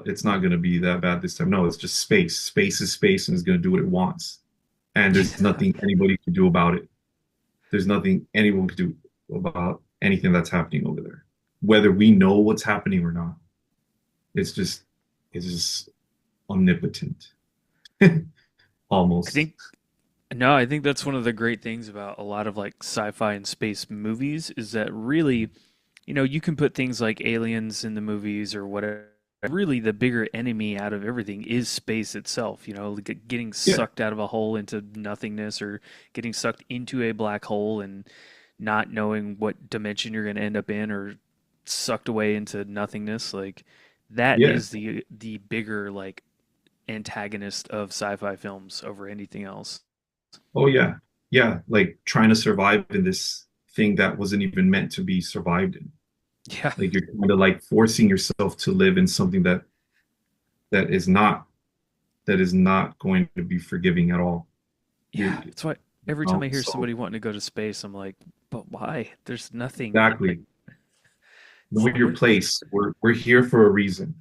it's not going to be that bad this time. No, it's just space. Space is space, and it's going to do what it wants. And there's nothing anybody can do about it. There's nothing anyone can do about anything that's happening over there, whether we know what's happening or not. It's just it's just omnipotent, I almost. think No, I think that's one of the great things about a lot of like sci-fi and space movies is that really, you can put things like aliens in the movies or whatever. Really, the bigger enemy out of everything is space itself, like getting Yeah, sucked out of a hole into nothingness, or getting sucked into a black hole and not knowing what dimension you're going to end up in, or sucked away into nothingness. Like that yeah. is the bigger like antagonist of sci-fi films over anything else. Oh yeah. yeah, like trying to survive in this thing that wasn't even meant to be survived in. Yeah. Like you're kind of like forcing yourself to live in something that is not that is not going to be forgiving at all. Yeah. That's why every time I hear So somebody wanting to go to space, I'm like, but why? There's nothing like exactly. Know it's your what place. We're here for a reason.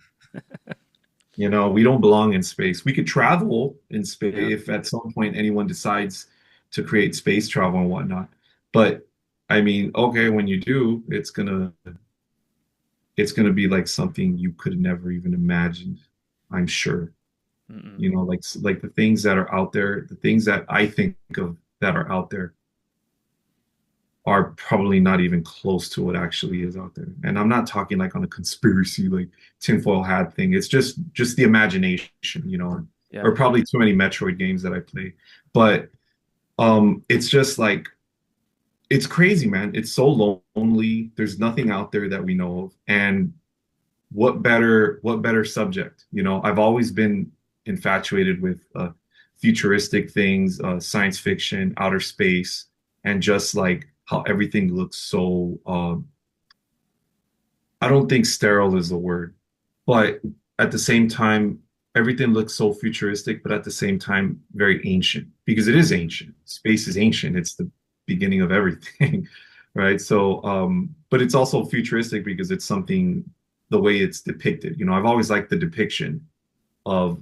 We don't belong in space. We could travel in space yeah. if at some point anyone decides to create space travel and whatnot. But I mean, okay, when you do, it's gonna be like something you could never even imagine, I'm sure. Mm-mm. Like the things that are out there, the things that I think of that are out there are probably not even close to what actually is out there. And I'm not talking like on a conspiracy, like tinfoil hat thing. It's just the imagination, Yeah. or probably too many Metroid games that I play. But it's just like it's crazy, man. It's so lonely. There's nothing out there that we know of. And what better subject? I've always been infatuated with futuristic things, science fiction, outer space, and just like how everything looks so I don't think sterile is the word, but at the same time, everything looks so futuristic, but at the same time, very ancient because it is ancient. Space is ancient. It's the beginning of everything, right? So, but it's also futuristic because it's something the way it's depicted. I've always liked the depiction of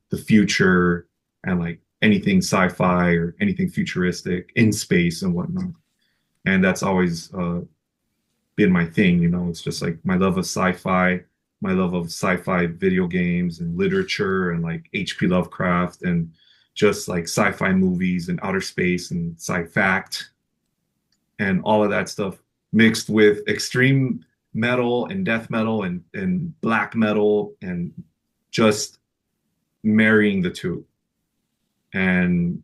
the future and like anything sci-fi or anything futuristic in space and whatnot. And that's always been my thing. It's just like my love of sci-fi, my love of sci-fi video games and literature and like H.P. Lovecraft and just like sci-fi movies and outer space and sci-fact and all of that stuff mixed with extreme metal and death metal and black metal and just marrying the two. And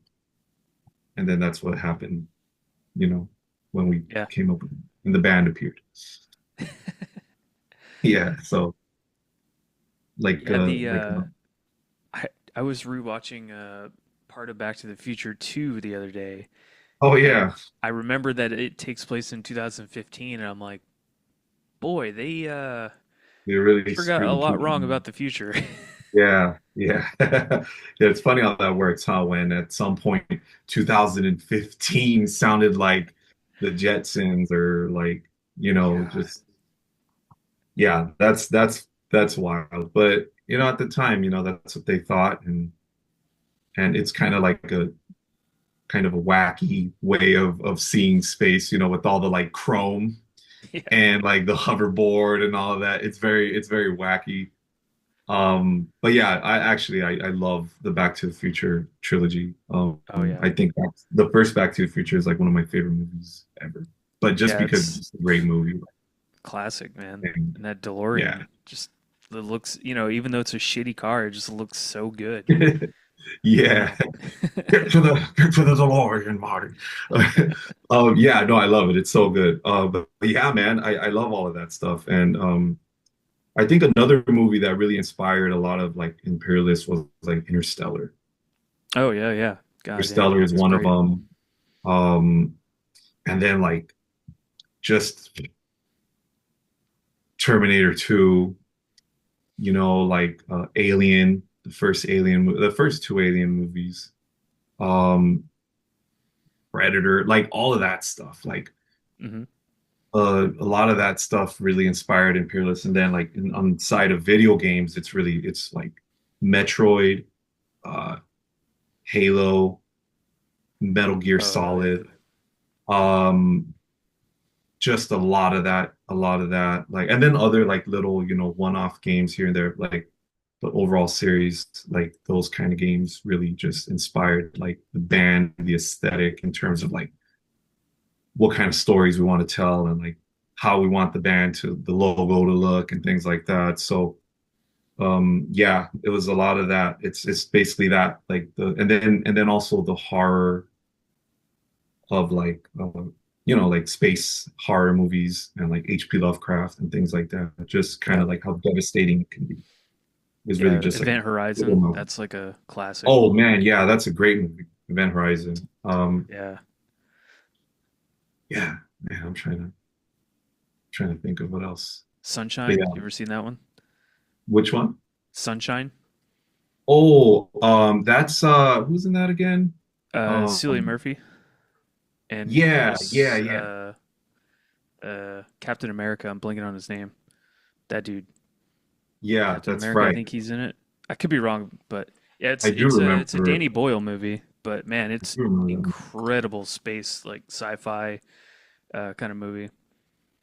and then that's what happened, you know, when we Yeah. came up with and the band appeared. Yeah, so like Yeah, the like I I was rewatching part of Back to the Future 2 the other day, oh and yeah, I remember that it takes place in 2015, and I'm like, boy, they they really forgot a screwed lot people. wrong about the future. Yeah, yeah. Yeah, it's funny how that works, huh? When at some point 2015 sounded like the Jetsons or like, Yeah. just yeah, that's wild. But at the time, that's what they thought and it's kind of like a kind of a wacky way of seeing space, with all the like chrome Yeah. and like the hoverboard and all of that. It's very wacky. But yeah, I love the Back to the Future trilogy. Oh yeah. I think the first Back to the Future is like one of my favorite movies ever. But just Yeah, because it's it's a great movie. classic, man. And And that yeah. DeLorean just it looks, even though it's a shitty car, it just looks so good. You Yeah. know. Get to the DeLorean, Marty. Yeah, no, I love it. It's so good. But yeah, man, I love all of that stuff. And I think another movie that really inspired a lot of like imperialists was like Interstellar. Oh yeah, yeah. God damn, Interstellar is it's one of great. them. Um, and then like just Terminator 2, like Alien, the first two Alien movies, um, Predator, like all of that stuff. Like Hmm. a lot of that stuff really inspired Imperialists. And then like on the side of video games, it's like Metroid, uh, Halo, Metal Gear Oh hell yeah. Solid, um, just a lot of that, like, and then other like little, one-off games here and there, like the overall series, like those kind of games really just inspired like the band, the aesthetic in terms of like what kind of stories we want to tell and like how we want the logo to look and things like that. So yeah, it was a lot of that. It's basically that like and then also the horror of like like space horror movies and like H.P. Lovecraft and things like that. Just kind Yeah. of like how devastating it can be. It's really Yeah. just like Event little Horizon, moment. that's like a classic. Oh man, yeah, that's a great movie, Event Horizon. Um, Yeah. yeah, man, I'm trying to think of what else. But Sunshine. yeah, You ever seen that one? which one? Sunshine. Oh, that's who's in that again? Cillian Um, Murphy and yeah, Chris yeah, Captain America. I'm blanking on his name. That dude, yeah. Captain That's America. I right. think he's in it. I could be wrong, but yeah, I do it's a remember. Danny Boyle movie. But man, I it's do remember. incredible space like sci-fi kind of movie.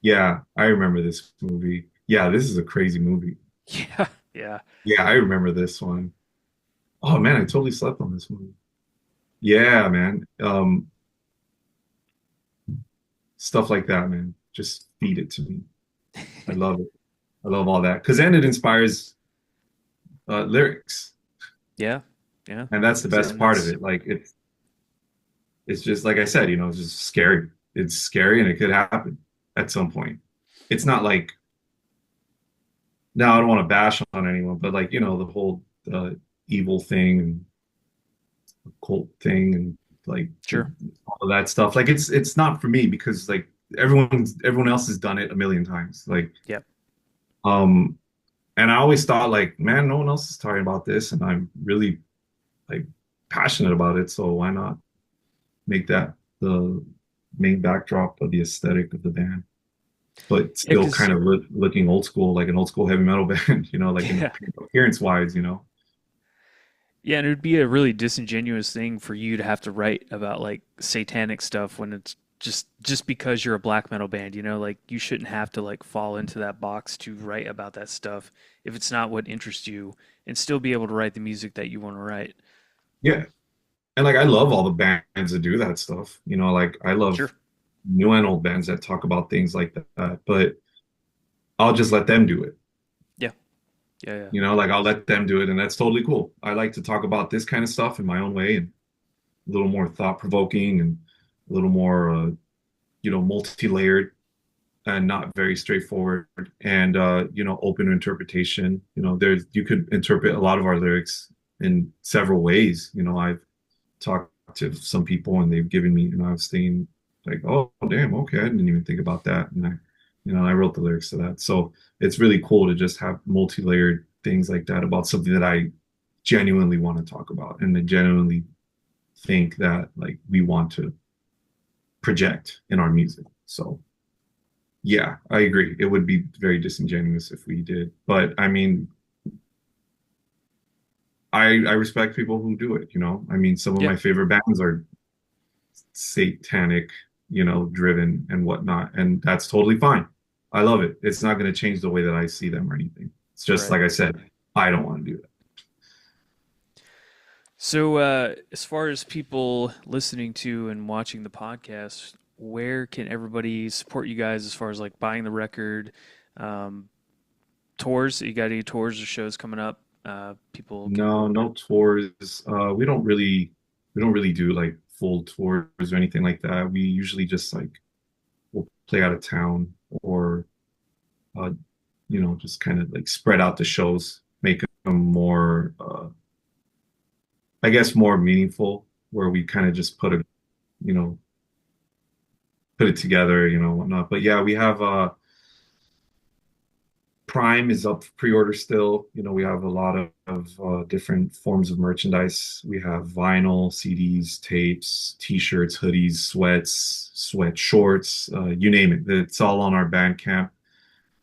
Yeah, I remember this movie. Yeah, this is a crazy movie. Yeah, yeah, Yeah, I remember this one. Oh man, I totally slept on this movie. Yeah, man. Stuff like that, man. Just feed it to me. I love it. I love all that because then it inspires lyrics, yeah, yeah. and that's the best And part of that's it. Like it's just like I said, it's just scary. It's scary, and it could happen at some point. It's not like now I don't want to bash on anyone, but like the whole uh, evil thing and cult thing and like sure. all of that stuff. Like it's not for me because like everyone else has done it a million times. Like Yeah, um and I always thought like, man, no one else is talking about this, and I'm really like passionate about it. So why not make that the main backdrop of the aesthetic of the band, but yeah, still because kind of looking old school, like an old school heavy metal band, like in yeah, appearance wise. yeah, and it would be a really disingenuous thing for you to have to write about like satanic stuff when it's just because you're a black metal band, like you shouldn't have to like fall into that box to write about that stuff if it's not what interests you and still be able to write the music that you want to write. Yeah. And like I love all the bands that do that stuff. Like I Sure. love new and old bands that talk about things like that. But I'll just let them do it. Yeah. Yeah, yeah. Like I'll let them do it, and that's totally cool. I like to talk about this kind of stuff in my own way and a little more thought provoking and a little more multi-layered and not very straightforward and open to interpretation. There's you could interpret a lot of our lyrics in several ways. I've talked to some people and they've given me, I was thinking like, oh damn, okay, I didn't even think about that. And I wrote the lyrics to that. So it's really cool to just have multi-layered things like that about something that I genuinely want to talk about and I genuinely think that like we want to project in our music. So yeah, I agree. It would be very disingenuous if we did. But I mean, I respect people who do it. I mean, some of Yeah. my favorite bands are satanic, driven and whatnot. And that's totally fine. I love it. It's not going to change the way that I see them or anything. It's just Right. like I said, I don't want to do that. So, as far as people listening to and watching the podcast, where can everybody support you guys as far as like buying the record, um, tours? You got any tours or shows coming up? People can. No, no tours. We don't really do like full tours or anything like that. We usually just like we'll play out of town or uh, just kind of like spread out the shows, make them more I guess more meaningful, where we kind of just you know, put it together, whatnot. But yeah, we have Prime is up for pre-order still. We have a lot of different forms of merchandise. We have vinyl, CDs, tapes, t-shirts, hoodies, sweats, sweat shorts, you name it. It's all on our Bandcamp.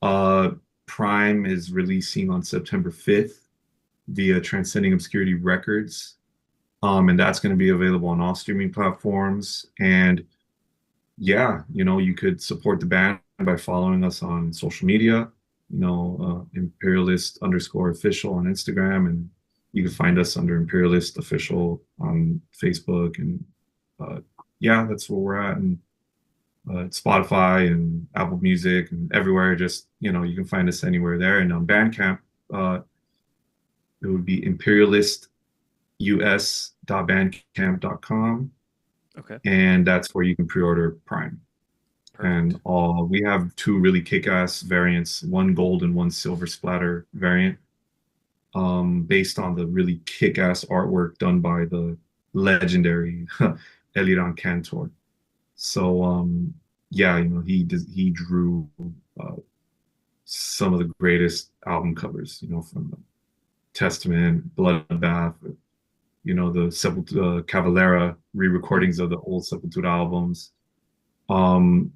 Uh, Prime is releasing on September 5th via Transcending Obscurity Records. And that's going to be available on all streaming platforms. And yeah, you could support the band by following us on social media, Imperialist underscore official on Instagram. And you can find us under Imperialist official on Facebook. And uh, yeah, that's where we're at. And Spotify and Apple Music and everywhere. Just, you can find us anywhere there. And on Bandcamp, it would be imperialistus.bandcamp.com, Okay. and that's where you can pre-order Prime. Perfect. And all we have two really kick-ass variants, one gold and one silver splatter variant, based on the really kick-ass artwork done by the legendary Eliran Cantor. So yeah, he drew uh, some of the greatest album covers, from Testament, Bloodbath, the Cavalera re-recordings of the old Sepultura albums. Um,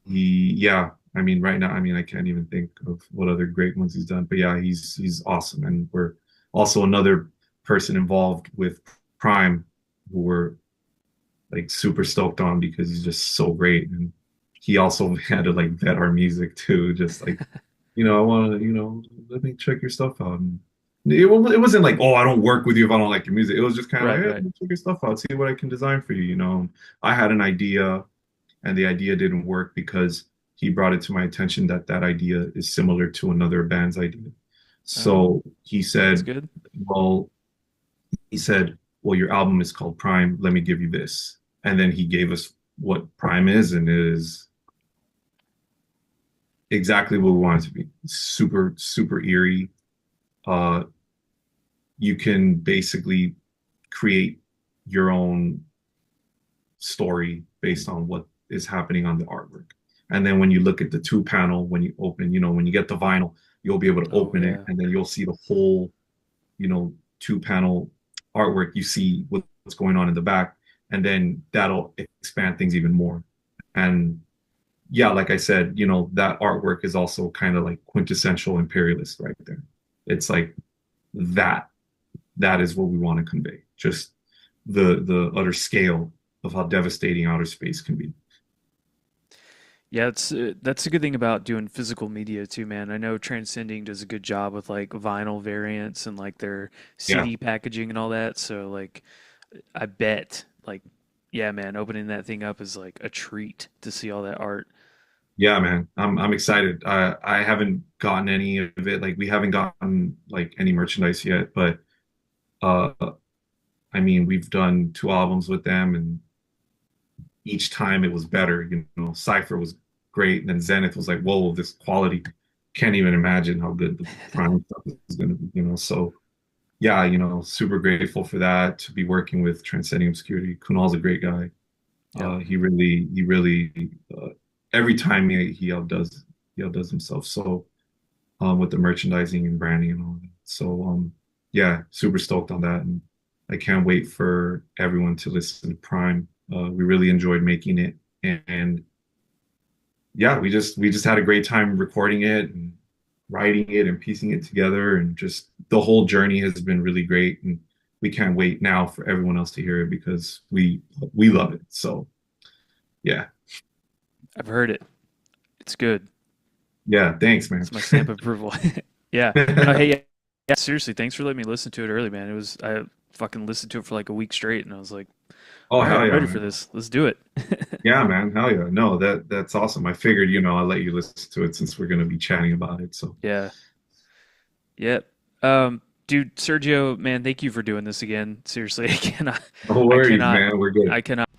yeah, I mean, right now, I mean, I can't even think of what other great ones he's done, but yeah, he's awesome, and we're also another person involved with Prime, who we're like super stoked on because he's just so great, and he also had to like vet our music too, just like I want to, let me check your stuff out. And it wasn't like, oh, I don't work with you if I don't like your music. It was just kind of like, Right, hey, right. let me check your stuff out, see what I can design for you. I had an idea, and the idea didn't work because he brought it to my attention that that idea is similar to another band's idea. Oh, So he that's said, good. well, well, your album is called Prime. Let me give you this. And then he gave us what Prime is, and it is exactly what we want it to be. Super, super eerie. Uh, you can basically create your own story based on what is happening on the artwork. And then when you look at the two panel, when you open, when you get the vinyl, you'll be able to Oh open it, yeah. and then you'll see the whole, two panel artwork. You see what's going on in the back, and then that'll expand things even more. And yeah, like I said, that artwork is also kind of like quintessential imperialist right there. It's like that that is what we want to convey. Just the utter scale of how devastating outer space can be. Yeah, it's that's a good thing about doing physical media too, man. I know Transcending does a good job with like vinyl variants and like their Yeah. CD packaging and all that. So like I bet like yeah, man, opening that thing up is like a treat to see all that art. Yeah, man. I'm excited. I haven't gotten any of it. Like we haven't gotten like any merchandise yet, but uh I mean, we've done two albums with them, and each time it was better. Cypher was great, and then Zenith was like, whoa, this quality. Can't even imagine how good the Prime stuff is going to be. So yeah, super grateful for that, to be working with Transcending Obscurity. Kunal's a great guy. Yep. He really, every time he outdoes himself. So with the merchandising and branding and all that. So yeah, super stoked on that, and I can't wait for everyone to listen to Prime. We really enjoyed making it, and yeah, we just had a great time recording it and writing it and piecing it together, and just the whole journey has been really great, and we can't wait now for everyone else to hear it because we love it. So yeah, I've heard it. It's good. yeah, thanks, man. It's my stamp of approval. Yeah. No, hey, yeah, yeah, seriously, thanks for letting me listen to it early, man. It was I fucking listened to it for like a week straight and I was like, Oh all right, hell I'm yeah, ready for man. this. Let's do it. Yeah, man. Hell yeah. No, that's awesome. I figured, I'll let you listen to it since we're gonna be chatting about it. So Yeah. Yep. Dude, Sergio, man, thank you for doing this again. Seriously, no I worries, cannot, man. We're good. I cannot